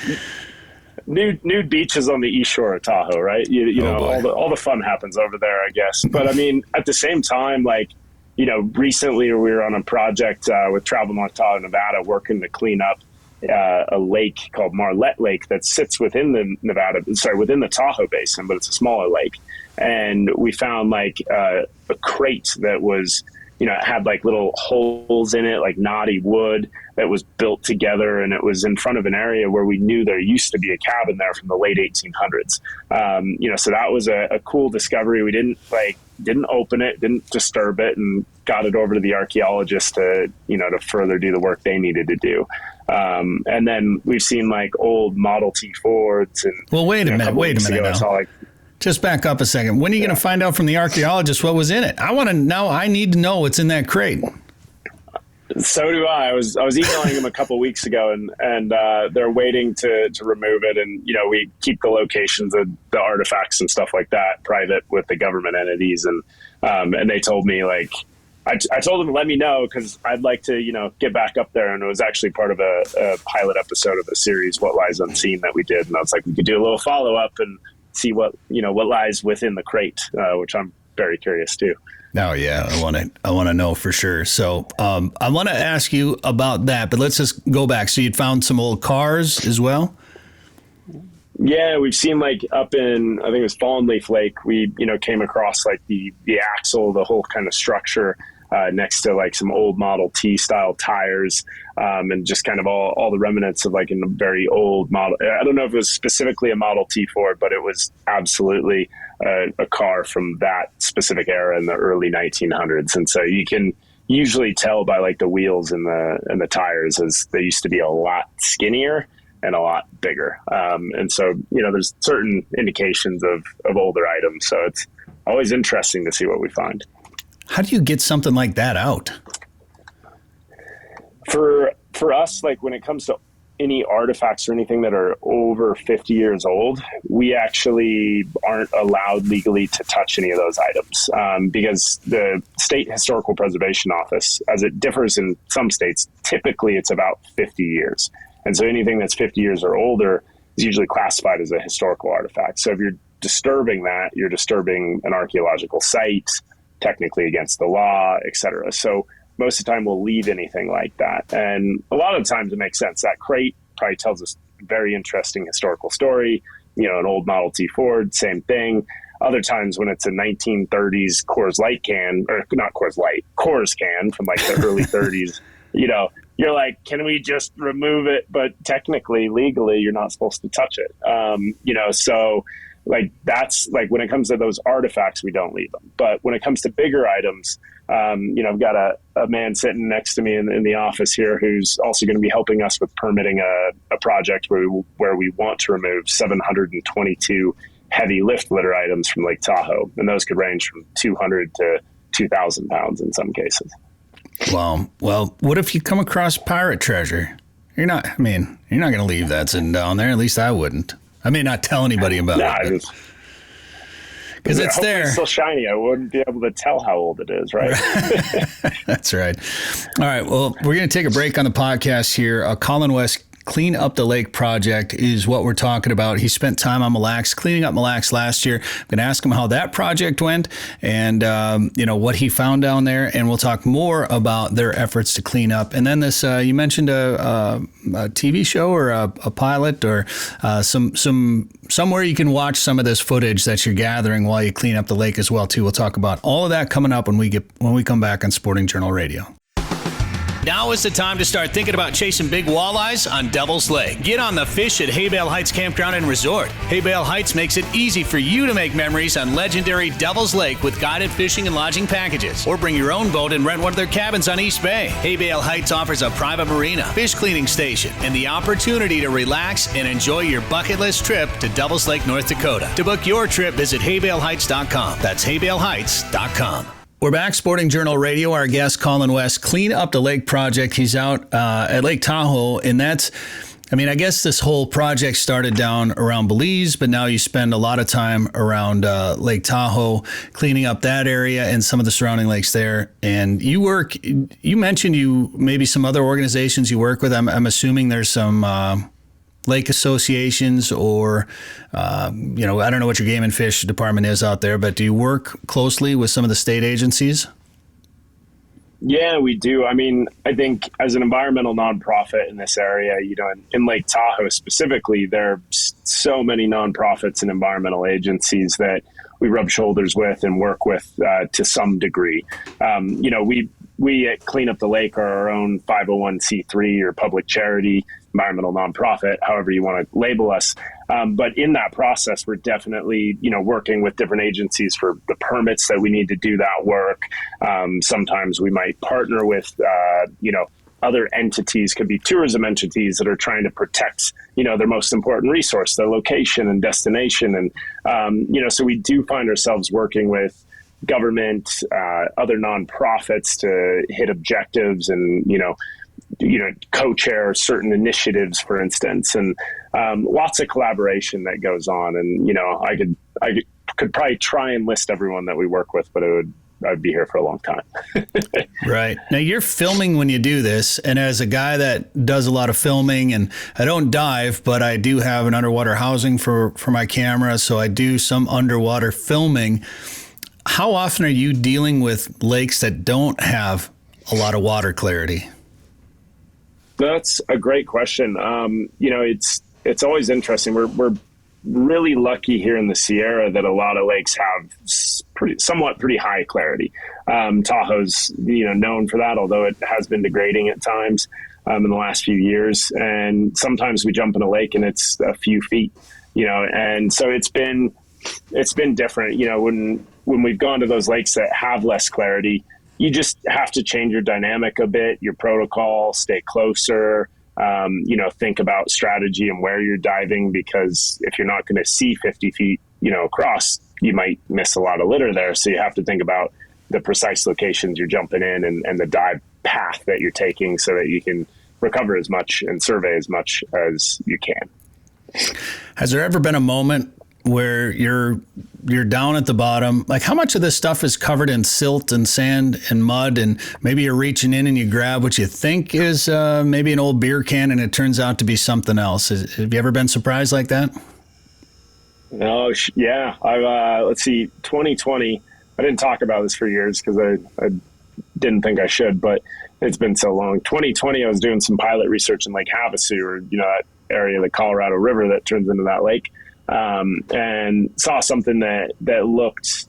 Nude beaches on the east shore of Tahoe, right? All the fun happens over there, I guess. But I mean, at the same time, like, recently we were on a project with Travel North Tahoe, Nevada, working to clean up a lake called Marlette Lake that sits within within the Tahoe Basin, but it's a smaller lake. And we found like a crate that was, it had like little holes in it, like knotty wood that was built together. And it was in front of an area where we knew there used to be a cabin there from the late 1800s. So that was a cool discovery. We didn't open it, didn't disturb it, and got it over to the archaeologists to further do the work they needed to do. And then we've seen like old Model T Fords. And well, wait a minute now. Just back up a second. When are you going to find out from the archaeologist what was in it? I need to know what's in that crate. So do I. I was emailing them a couple weeks ago, and they're waiting to remove it. And we keep the locations of the artifacts and stuff like that private with the government entities. And they told me like, I told them to let me know because I'd like to get back up there. And it was actually part of a pilot episode of the series What Lies Unseen that we did. And I was like, we could do a little follow up and see what lies within the crate, which I'm very curious too. Oh yeah, I want to know for sure. So I want to ask you about that, but let's just go back. So you'd found some old cars as well? Yeah, we've seen like up in, I think it was Fallen Leaf Lake, we came across like the axle, the whole kind of structure next to like some old Model T style tires, and just kind of all the remnants of like a very old model. I don't know if it was specifically a Model T Ford, but it was absolutely a car from that specific era in the early 1900s. And so you can usually tell by like the wheels and the tires, as they used to be a lot skinnier and a lot bigger. And so, there's certain indications of older items. So it's always interesting to see what we find. How do you get something like that out? For us, like when it comes to any artifacts or anything that are over 50 years old, we actually aren't allowed legally to touch any of those items, because the State Historical Preservation Office, as it differs in some states, typically it's about 50 years. And so anything that's 50 years or older is usually classified as a historical artifact. So if you're disturbing that, you're disturbing an archaeological site, technically against the law, et cetera. So most of the time we'll leave anything like that. And a lot of times it makes sense. That crate probably tells us a very interesting historical story. You know, an old Model T Ford, same thing. Other times when it's a 1930s Coors Light can, or not Coors Light, Coors can from like the early 30s, you know, you're like, can we just remove it? But technically, legally, you're not supposed to touch it. You know, so like that's like when it comes to those artifacts, we don't leave them. But when it comes to bigger items, you know, I've got a man sitting next to me in the office here who's also going to be helping us with permitting a project where we want to remove 722 heavy lift litter items from Lake Tahoe. And those could range from 200 to 2,000 pounds in some cases. Wow. Well, what if you come across pirate treasure? You're not going to leave that sitting down there. At least I wouldn't. I may not tell anybody about it. Because it's there. It's still shiny. I wouldn't be able to tell how old it is, right? That's right. All right. Well, we're going to take a break on the podcast here. Colin West Clean Up the Lake project is what we're talking about. He spent time on Mille Lacs, cleaning up Mille Lacs last year. I'm going to ask him how that project went and, you know, what he found down there. And we'll talk more about their efforts to clean up. And then this, you mentioned a TV show or a pilot or somewhere you can watch some of this footage that you're gathering while you clean up the lake as well, too. We'll talk about all of that coming up when we come back on Sporting Journal Radio. Now is the time to start thinking about chasing big walleyes on Devil's Lake. Get on the fish at Haybale Heights Campground and Resort. Haybale Heights makes it easy for you to make memories on legendary Devil's Lake with guided fishing and lodging packages. Or bring your own boat and rent one of their cabins on East Bay. Haybale Heights offers a private marina, fish cleaning station, and the opportunity to relax and enjoy your bucket list trip to Devil's Lake, North Dakota. To book your trip, visit haybaleheights.com. That's haybaleheights.com. We're back, Sporting Journal Radio. Our guest, Colin West, Clean Up the Lake project. He's out at Lake Tahoe, and that's, I mean, I guess this whole project started down around Belize, but now you spend a lot of time around Lake Tahoe, cleaning up that area and some of the surrounding lakes there. And you mentioned maybe some other organizations you work with. I'm assuming there's some lake associations or, you know, I don't know what your game and fish department is out there, but do you work closely with some of the state agencies? Yeah, we do. I mean, I think as an environmental nonprofit in this area, you know, in Lake Tahoe specifically, there are so many nonprofits and environmental agencies that we rub shoulders with and work with to some degree. You know, we at Clean Up the Lake are our own 501c3 or public charity, environmental nonprofit, however you want to label us. But in that process, we're definitely, you know, working with different agencies for the permits that we need to do that work. Sometimes we might partner with, you know, other entities, could be tourism entities that are trying to protect, you know, their most important resource, their location and destination. And, you know, so we do find ourselves working with government, other nonprofits to hit objectives and, you know, co-chair certain initiatives, for instance, and lots of collaboration that goes on. And, you know, I could probably try and list everyone that we work with, but I'd be here for a long time. Right. Now you're filming when you do this. And as a guy that does a lot of filming, and I don't dive, but I do have an underwater housing for my camera. So I do some underwater filming. How often are you dealing with lakes that don't have a lot of water clarity? That's a great question. You know, it's always interesting. We're really lucky here in the Sierra that a lot of lakes have somewhat pretty high clarity. Tahoe's, you know, known for that, although it has been degrading at times in the last few years. And sometimes we jump in a lake and it's a few feet, you know, and so it's been different. You know, when we've gone to those lakes that have less clarity, you just have to change your dynamic a bit, your protocol, stay closer, you know, think about strategy and where you're diving, because if you're not going to see 50 feet, you know, across, you might miss a lot of litter there. So you have to think about the precise locations you're jumping in and the dive path that you're taking so that you can recover as much and survey as much as you can. Has there ever been a moment where you're down at the bottom? Like, how much of this stuff is covered in silt and sand and mud, and maybe you're reaching in and you grab what you think is maybe an old beer can and it turns out to be something else? Have you ever been surprised like that? Oh, yeah. Let's see, 2020, I didn't talk about this for years because I didn't think I should, but it's been so long. 2020, I was doing some pilot research in Lake Havasu, or, that area of the Colorado River that turns into that lake, and saw something that looked,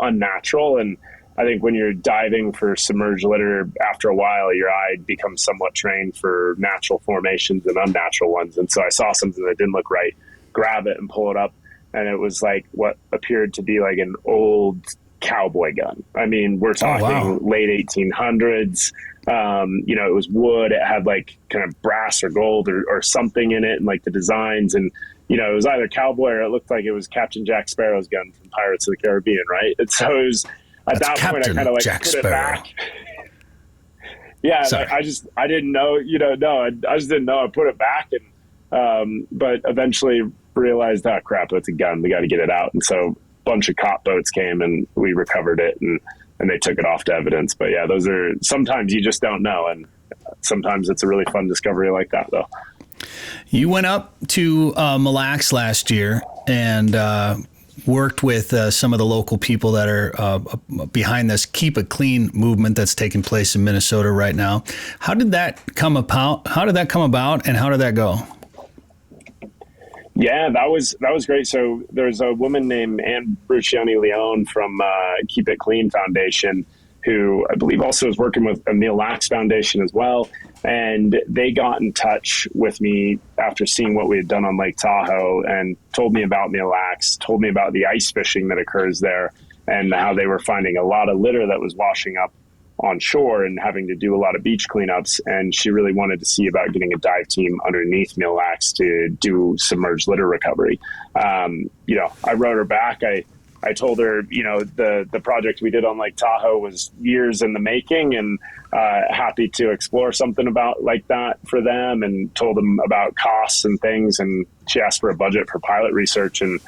unnatural. And I think when you're diving for submerged litter, after a while, your eye becomes somewhat trained for natural formations and unnatural ones. And so I saw something that didn't look right, grab it and pull it up. And it was like what appeared to be like an old cowboy gun. I mean, we're talking late 1800s. It was wood. It had like kind of brass or gold or something in it, and like the designs. And, it was either cowboy or it looked like it was Captain Jack Sparrow's gun from Pirates of the Caribbean, right? And so it was, at that point, I kind of like Jack put Sparrow. it back. Yeah, I didn't know, I just didn't know. I put it back, and but eventually realized, oh crap, that's a gun. We got to get it out. And so a bunch of cop boats came and we recovered it, and they took it off to evidence. But yeah, those are, sometimes you just don't know, and sometimes it's a really fun discovery like that, though. You went up to Mille Lacs last year and worked with some of the local people that are behind this Keep It Clean movement that's taking place in Minnesota right now. How did that come about? And how did that go? Yeah, that was great. So there's a woman named Anne Bruciani Leone from Keep It Clean Foundation, who I believe also is working with a Mille Lacs Foundation as well. And they got in touch with me after seeing what we had done on Lake Tahoe and told me about Mille Lacs, told me about the ice fishing that occurs there and how they were finding a lot of litter that was washing up on shore and having to do a lot of beach cleanups. And she really wanted to see about getting a dive team underneath Mille Lacs to do submerged litter recovery. I wrote her back. I told her, the project we did on Lake Tahoe was years in the making, and happy to explore something about like that for them, and told them about costs and things. And she asked for a budget for pilot research, and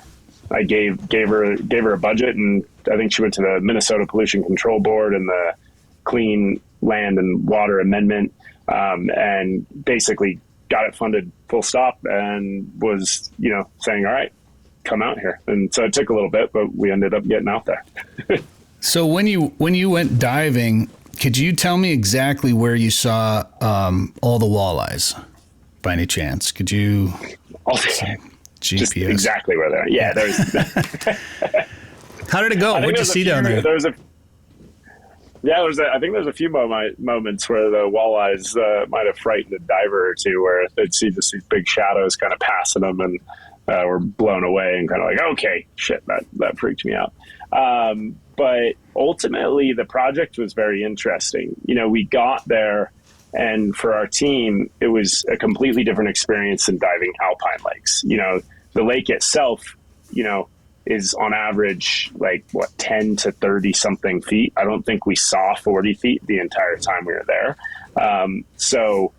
I gave her a budget, and I think she went to the Minnesota Pollution Control Board and the Clean Land and Water Amendment, and basically got it funded full stop, and was, saying, all right, come out here. And so it took a little bit, but we ended up getting out there. So when you went diving, could you tell me exactly where you saw all the walleyes by any chance? Could you GPS? Just exactly where they're. Yeah, there's. How did it go? What'd you see down there? I think there's a few moments where the walleyes might have frightened a diver or two, where they'd see just these big shadows kind of passing them, and were blown away and kind of like, okay, shit, that freaked me out. But ultimately, the project was very interesting. We got there, and for our team, it was a completely different experience than diving alpine lakes. The lake itself, is on average like 10 to 30 something feet. I don't think we saw 40 feet the entire time we were there. So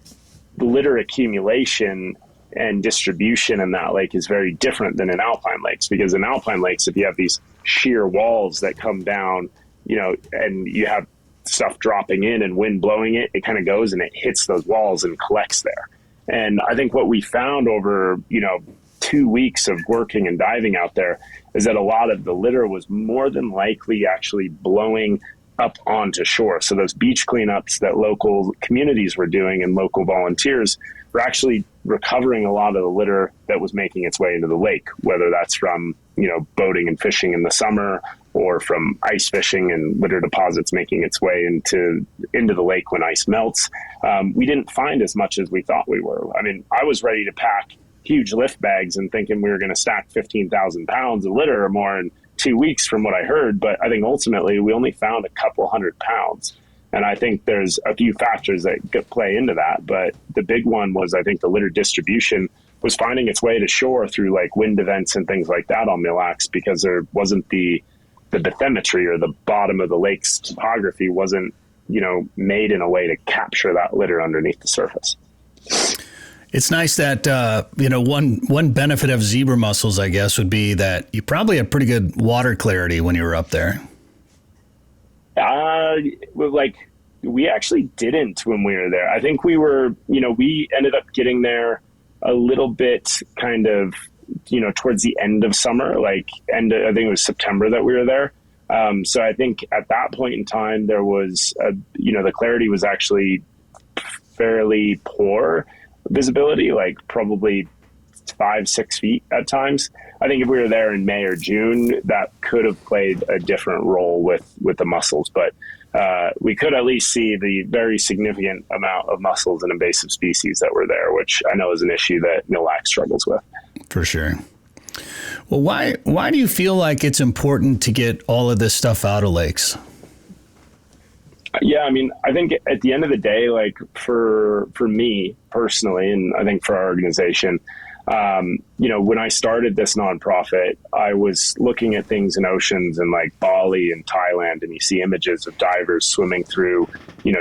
the litter accumulation and distribution in that lake is very different than in alpine lakes, because in alpine lakes, if you have these sheer walls that come down, and you have stuff dropping in and wind blowing it, it kind of goes and it hits those walls and collects there. And I think what we found over, 2 weeks of working and diving out there is that a lot of the litter was more than likely actually blowing up onto shore. So those beach cleanups that local communities were doing and local volunteers were actually recovering a lot of the litter that was making its way into the lake, whether that's from, boating and fishing in the summer, or from ice fishing and litter deposits making its way into the lake when ice melts. We didn't find as much as we thought we were. I mean, I was ready to pack huge lift bags and thinking we were going to stack 15,000 pounds of litter or more in 2 weeks from what I heard. But I think ultimately we only found a couple 100 pounds. And I think there's a few factors that play into that. But the big one was, I think, the litter distribution was finding its way to shore through like wind events and things like that on Mille Lacs, because there wasn't the bathymetry, or the bottom of the lake's topography wasn't, made in a way to capture that litter underneath the surface. It's nice that, one benefit of zebra mussels, I guess, would be that you probably have pretty good water clarity when you were up there. We actually didn't when we were there. I think we were, we ended up getting there a little bit kind of, towards the end of summer, I think it was September that we were there. So I think at that point in time, there was, the clarity was actually fairly poor visibility, like probably 5-6 feet at times. I think if we were there in May or June, that could have played a different role with the mussels, but we could at least see the very significant amount of mussels and invasive species that were there, which I know is an issue that Mille Lacs struggles with. For sure. Well, why do you feel like it's important to get all of this stuff out of lakes? Yeah, I mean, I think at the end of the day, like for me personally, and I think for our organization, when I started this nonprofit, I was looking at things in oceans and like Bali and Thailand, and you see images of divers swimming through,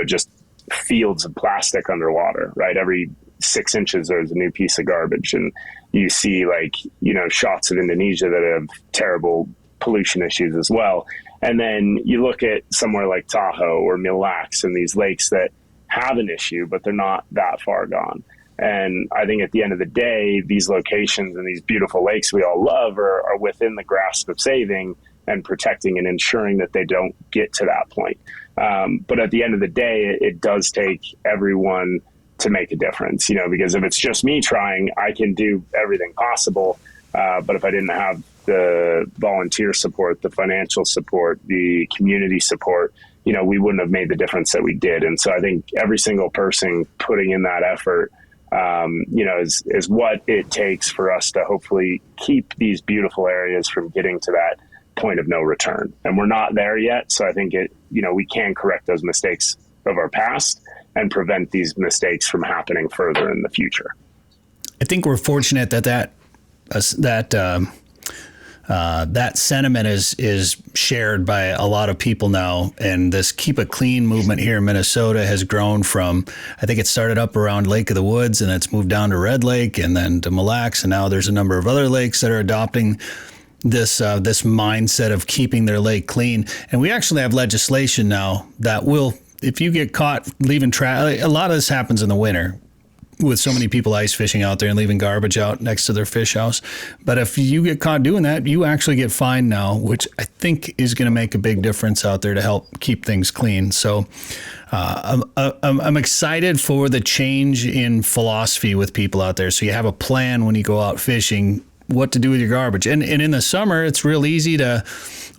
just fields of plastic underwater, right? Every 6 inches, there's a new piece of garbage. And you see shots of Indonesia that have terrible pollution issues as well. And then you look at somewhere like Tahoe or Mille Lacs and these lakes that have an issue, but they're not that far gone. And I think at the end of the day, these locations and these beautiful lakes we all love are within the grasp of saving and protecting and ensuring that they don't get to that point. But at the end of the day, it does take everyone to make a difference, because if it's just me trying, I can do everything possible. But if I didn't have the volunteer support, the financial support, the community support, we wouldn't have made the difference that we did. And so I think every single person putting in that effort, is what it takes for us to hopefully keep these beautiful areas from getting to that point of no return. And we're not there yet. So I think we can correct those mistakes of our past and prevent these mistakes from happening further in the future. I think we're fortunate that sentiment is shared by a lot of people now, and this Keep It Clean movement here in Minnesota has grown from, I think it started up around Lake of the Woods, and it's moved down to Red Lake and then to Mille Lacs, and now there's a number of other lakes that are adopting this mindset of keeping their lake clean. And we actually have legislation now that will, if you get caught leaving trash, a lot of this happens in the winter with so many people ice fishing out there and leaving garbage out next to their fish house. But if you get caught doing that, you actually get fined now, which I think is going to make a big difference out there to help keep things clean. So I'm excited for the change in philosophy with people out there. So you have a plan when you go out fishing, what to do with your garbage. And in the summer, it's real easy to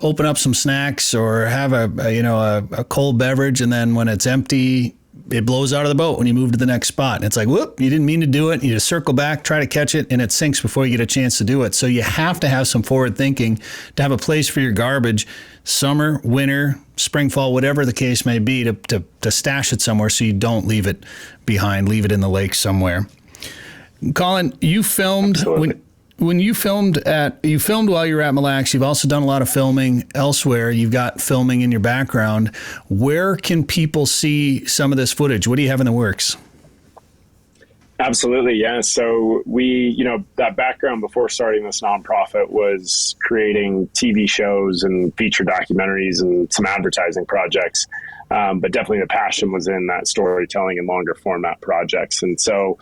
open up some snacks or have a cold beverage, and then when it's empty, it blows out of the boat when you move to the next spot. And it's like, whoop, you didn't mean to do it. You just circle back, try to catch it, and it sinks before you get a chance to do it. So you have to have some forward thinking to have a place for your garbage, summer, winter, spring, fall, whatever the case may be, to stash it somewhere so you don't leave it behind, leave it in the lake somewhere. Colin, you filmed when you filmed while you were at Mille Lacs. You've also done a lot of filming elsewhere. You've got filming in your background. Where can people see some of this footage? What do you have in the works? Absolutely, yeah. So we, that background before starting this nonprofit was creating TV shows and feature documentaries and some advertising projects. But definitely the passion was in that storytelling and longer format projects. And so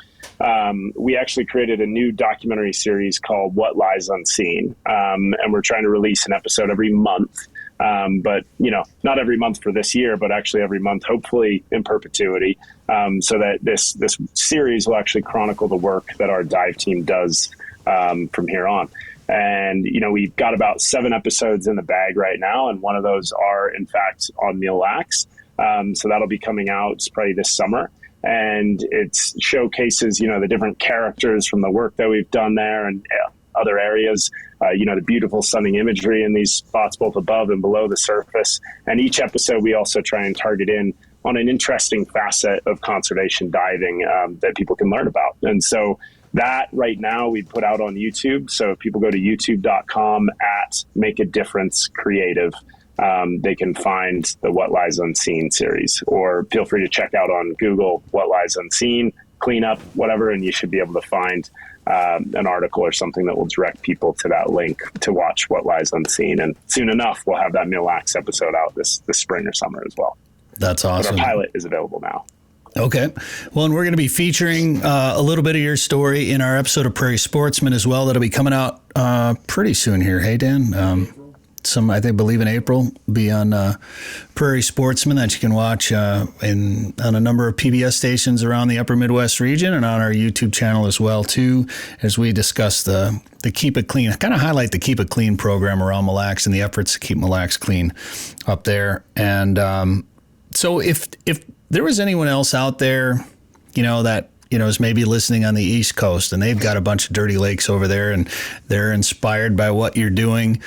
we actually created a new documentary series called What Lies Unseen. And we're trying to release an episode every month. But, not every month for this year, but actually every month, hopefully in perpetuity, so that this series will actually chronicle the work that our dive team does from here on. And, we've got about 7 episodes in the bag right now, and one of those are, in fact, on Mille Lacs. So that'll be coming out probably this summer. And it showcases, the different characters from the work that we've done there and other areas, the beautiful stunning imagery in these spots, both above and below the surface. And each episode, we also try and target in on an interesting facet of conservation diving that people can learn about. And so that right now we put out on YouTube. So if people go to youtube.com @Make a Difference Creative, they can find the What Lies Unseen series, or feel free to check out on Google What Lies Unseen, cleanup, whatever, and you should be able to find an article or something that will direct people to that link to watch What Lies Unseen. And soon enough, we'll have that Mille Lacs episode out this spring or summer as well. That's awesome. But our pilot is available now. Okay. Well, and we're going to be featuring a little bit of your story in our episode of Prairie Sportsman as well. That'll be coming out pretty soon here. Hey, Dan? I believe in April, be on Prairie Sportsman that you can watch on a number of PBS stations around the upper Midwest region and on our YouTube channel as well, too, as we discuss the Keep It Clean. I kind of highlight the Keep It Clean program around Mille Lacs and the efforts to keep Mille Lacs clean up there. And so if there was anyone else out there, that is maybe listening on the East Coast and they've got a bunch of dirty lakes over there and they're inspired by what you're doing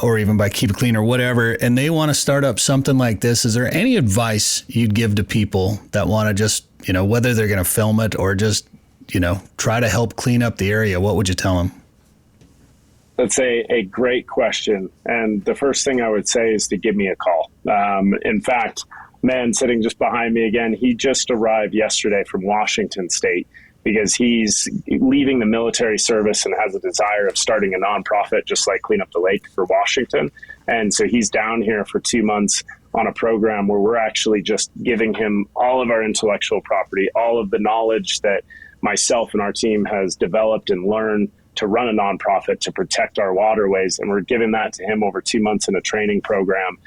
or even by Keep It Clean or whatever, and they want to start up something like this, is there any advice you'd give to people that want to just, whether they're going to film it or just, try to help clean up the area? What would you tell them? That's a great question. And the first thing I would say is to give me a call. In fact, man sitting just behind me again, he just arrived yesterday from Washington State because he's leaving the military service and has a desire of starting a nonprofit just like Clean Up the Lake for Washington. And so he's down here for 2 months on a program where we're actually just giving him all of our intellectual property, all of the knowledge that myself and our team has developed and learned to run a nonprofit to protect our waterways. And we're giving that to him over 2 months in a training program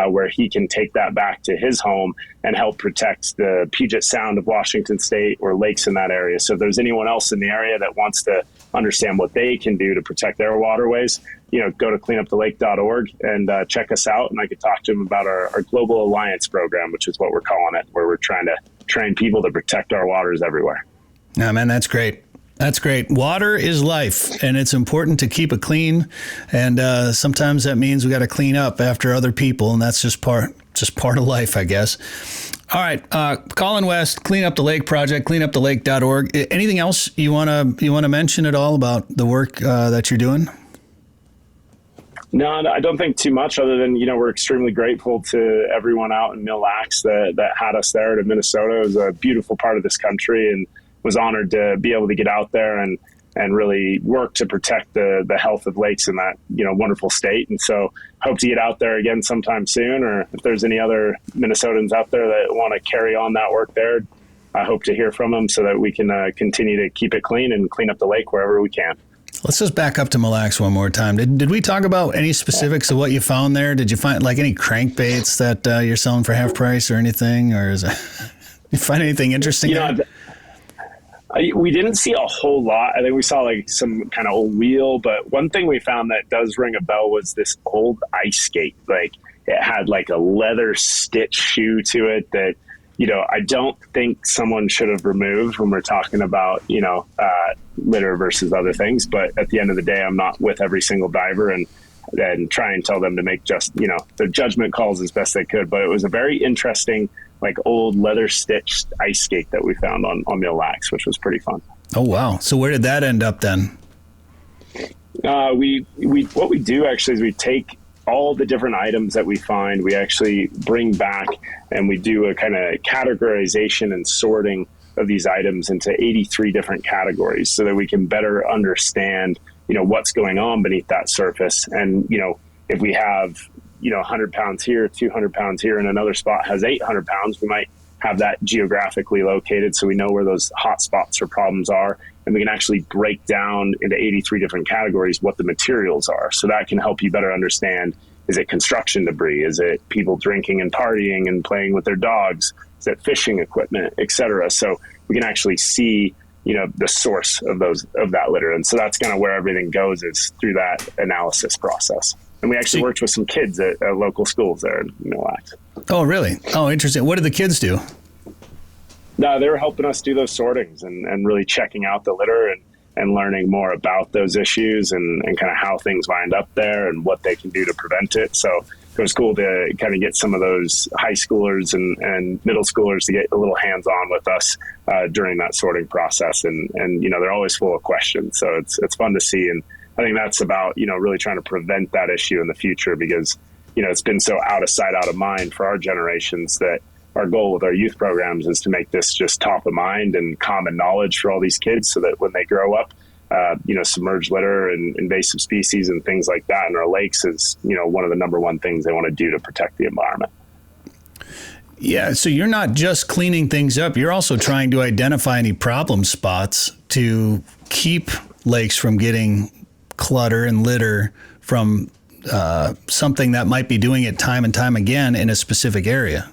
where he can take that back to his home and help protect the Puget Sound of Washington State or lakes in that area. So if there's anyone else in the area that wants to understand what they can do to protect their waterways, go to cleanupthelake.org and check us out. And I could talk to them about our Global Alliance program, which is what we're calling it, where we're trying to train people to protect our waters everywhere. Yeah, man, that's great. That's great. Water is life, and it's important to keep it clean. And sometimes that means we got to clean up after other people, and that's just part of life, I guess. All right, Colin West, Clean Up the Lake Project, cleanupthelake.org. Anything else you wanna mention at all about the work that you're doing? No, I don't think too much other than, we're extremely grateful to everyone out in Mille Lacs that had us there to Minnesota. It was a beautiful part of this country and was honored to be able to get out there and really work to protect the health of lakes in that, wonderful state. And so hope to get out there again sometime soon, or if there's any other Minnesotans out there that want to carry on that work there, I hope to hear from them so that we can continue to keep it clean and clean up the lake wherever we can. Let's just back up to Mille Lacs one more time. Did we talk about any specifics of what you found there? Did you find like any crankbaits that you're selling for half price or anything? Or you find anything interesting? We didn't see a whole lot. I think we saw like some kind of old wheel, but one thing we found that does ring a bell was this old ice skate. Like it had like a leather stitch shoe to it that, I don't think someone should have removed when we're talking about, litter versus other things. But at the end of the day, I'm not with every single diver and try and tell them to make just, their judgment calls as best they could. But it was a very interesting, like old leather stitched ice skate that we found on Mille Lacs, which was pretty fun. Oh, wow. So where did that end up then? What we do actually is we take all the different items that we find, we actually bring back and we do a kind of categorization and sorting of these items into 83 different categories so that we can better understand, what's going on beneath that surface. And, if we have, 100 pounds here, 200 pounds here, and another spot has 800 pounds, we might have that geographically located so we know where those hot spots or problems are. And we can actually break down into 83 different categories what the materials are. So that can help you better understand, is it construction debris? Is it people drinking and partying and playing with their dogs? Is it fishing equipment, et cetera? So we can actually see, the source of that litter. And so that's kind of where everything goes, is through that analysis process. And we actually worked with some kids at local schools there in Mille Lacs. Oh, really? Oh, interesting. What did the kids do? No, they were helping us do those sortings and really checking out the litter and learning more about those issues and kind of how things wind up there and what they can do to prevent it. So it was cool to kind of get some of those high schoolers and middle schoolers to get a little hands-on with us during that sorting process. And they're always full of questions. So it's fun to see. And I think that's about, really trying to prevent that issue in the future because, it's been so out of sight, out of mind for our generations that our goal with our youth programs is to make this just top of mind and common knowledge for all these kids so that when they grow up, submerged litter and invasive species and things like that in our lakes is, one of the number one things they want to do to protect the environment. Yeah, so you're not just cleaning things up, you're also trying to identify any problem spots to keep lakes from getting clutter and litter from something that might be doing it time and time again in a specific area.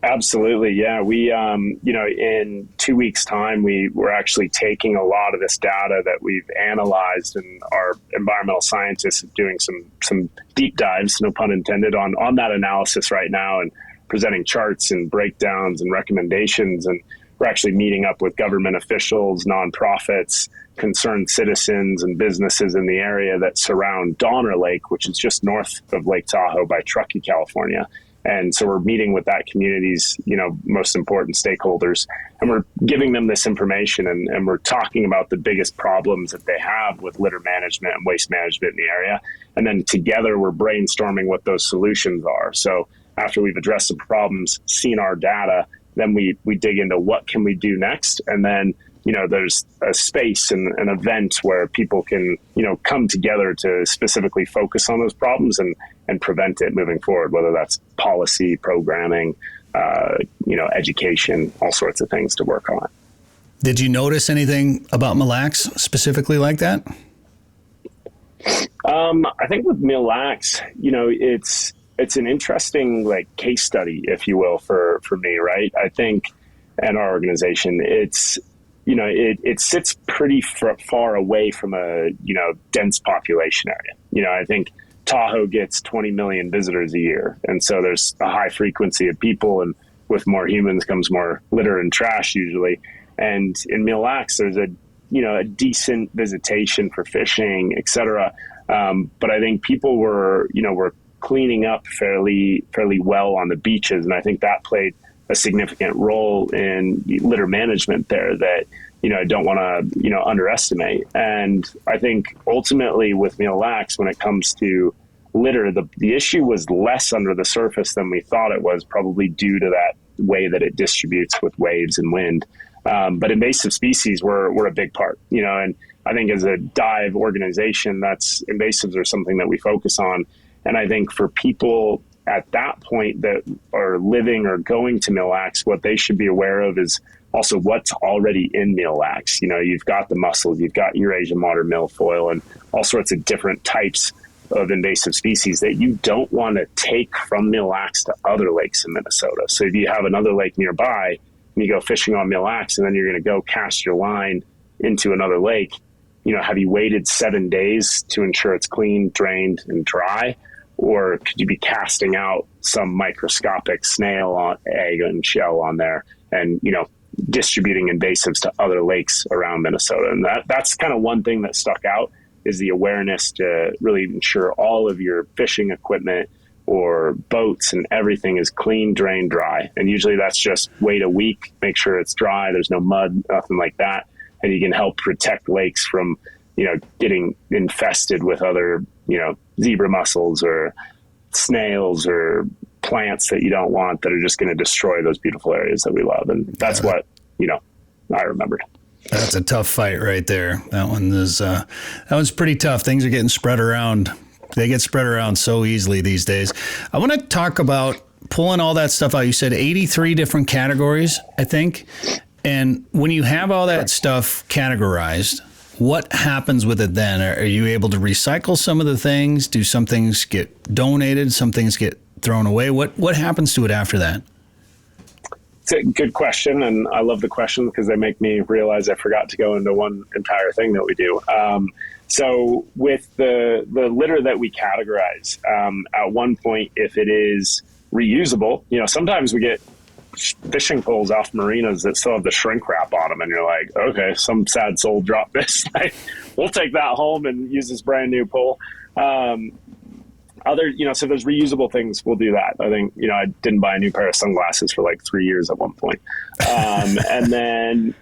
Absolutely. Yeah. We, in 2 weeks' time, we're actually taking a lot of this data that we've analyzed, and our environmental scientists are doing some deep dives, no pun intended, on that analysis right now, and presenting charts and breakdowns and recommendations. And we're actually meeting up with government officials, nonprofits, concerned citizens, and businesses in the area that surround Donner Lake, which is just north of Lake Tahoe by Truckee, California. And so we're meeting with that community's, most important stakeholders, and we're giving them this information, and we're talking about the biggest problems that they have with litter management and waste management in the area. And then together we're brainstorming what those solutions are. So after we've addressed the problems, seen our data, then we dig into what can we do next. And then, there's a space and an event where people can, come together to specifically focus on those problems and prevent it moving forward, whether that's policy, programming, education, all sorts of things to work on. Did you notice anything about Mille Lacs specifically like that? I think with Mille Lacs, it's an interesting case study, if you will, for me, right? I think, and our organization, it's, it sits pretty far away from a, dense population area. I think Tahoe gets 20 million visitors a year. And so there's a high frequency of people, and with more humans comes more litter and trash usually. And in Mille Lacs, there's a decent visitation for fishing, et cetera. But I think people were cleaning up fairly well on the beaches. And I think that played a significant role in litter management there that, I don't want to, underestimate. And I think ultimately with Mille Lacs, when it comes to litter, the issue was less under the surface than we thought it was, probably due to that way that it distributes with waves and wind. But invasive species were a big part, and I think as a dive organization, invasives are something that we focus on. And I think for people at that point that are living or going to Mille Lacs, what they should be aware of is also what's already in Mille Lacs. You've got the mussels, you've got Eurasian water milfoil, and all sorts of different types of invasive species that you don't want to take from Mille Lacs to other lakes in Minnesota. So if you have another lake nearby and you go fishing on Mille Lacs, and then you're going to go cast your line into another lake, have you waited 7 days to ensure it's clean, drained, and dry? Or could you be casting out some microscopic snail, egg, and shell on there, and distributing invasives to other lakes around Minnesota? And that's kind of one thing that stuck out, is the awareness to really ensure all of your fishing equipment or boats and everything is clean, drained, dry. And usually that's just wait a week, make sure it's dry, there's no mud, nothing like that, and you can help protect lakes from getting infested with other zebra mussels or snails or plants that you don't want, that are just going to destroy those beautiful areas that we love. And that's what I remembered. That's a tough fight right there. That one's pretty tough. Things are getting spread around. They get spread around so easily these days. I want to talk about pulling all that stuff out. You said 83 different categories, I think. And when you have all that stuff categorized, what happens with it then? Are you able to recycle some of the things? Do some things get donated? Some things get thrown away? What happens to it after that? It's a good question, and I love the question because they make me realize I forgot to go into one entire thing that we do. So with the litter that we categorize, at one point, if it is reusable, sometimes we get fishing poles off marinas that still have the shrink wrap on them, and you're like, okay, some sad soul dropped this. We'll take that home and use this brand new pole. So there's reusable things, we'll do that. I think, I didn't buy a new pair of sunglasses for 3 years at one point. And then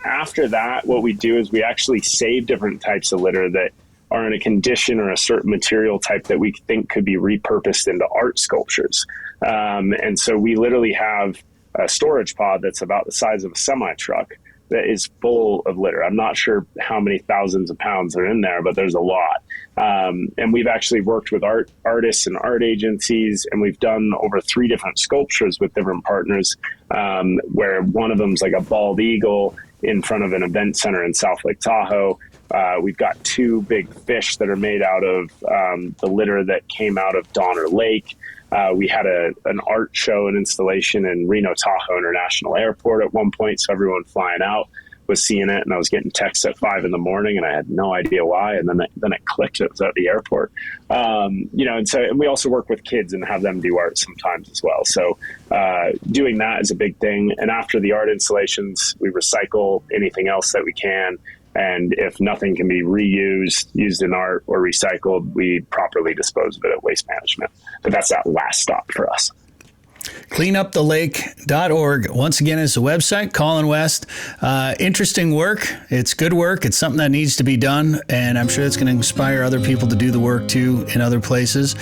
after that, what we do is we actually save different types of litter that are in a condition or a certain material type that we think could be repurposed into art sculptures. And so we literally have a storage pod that's about the size of a semi-truck that is full of litter. I'm not sure how many thousands of pounds are in there, but there's a lot. And we've actually worked with artists and art agencies, and we've done over 3 different sculptures with different partners, where one of them's like a bald eagle, in front of an event center in South Lake Tahoe. We've got 2 big fish that are made out of the litter that came out of Donner Lake. We had an art show and installation in Reno Tahoe International Airport at one point, so everyone flying out was seeing it, and I was getting texts at 5 a.m, and I had no idea why, and then it clicked. It was at the airport. And we also work with kids and have them do art sometimes as well. So doing that is a big thing. And after the art installations, we recycle anything else that we can. And if nothing can be reused, used in art, or recycled, we properly dispose of it at Waste Management. But that's that last stop for us. Cleanupthelake.org. Once again, is the website. Colin West. Interesting work. It's good work. It's something that needs to be done, and I'm sure it's going to inspire other people to do the work too in other places.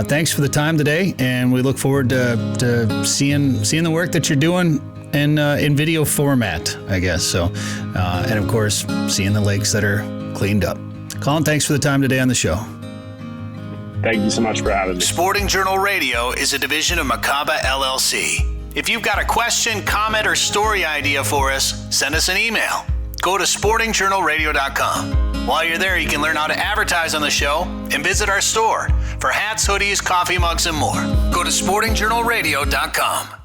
Thanks for the time today, and we look forward to seeing the work that you're doing in video format, I guess. So, and of course, seeing the lakes that are cleaned up. Colin, thanks for the time today on the show. Thank you so much for having me. Sporting Journal Radio is a division of Macaba LLC. If you've got a question, comment, or story idea for us, send us an email. Go to sportingjournalradio.com. While you're there, you can learn how to advertise on the show and visit our store for hats, hoodies, coffee mugs, and more. Go to sportingjournalradio.com.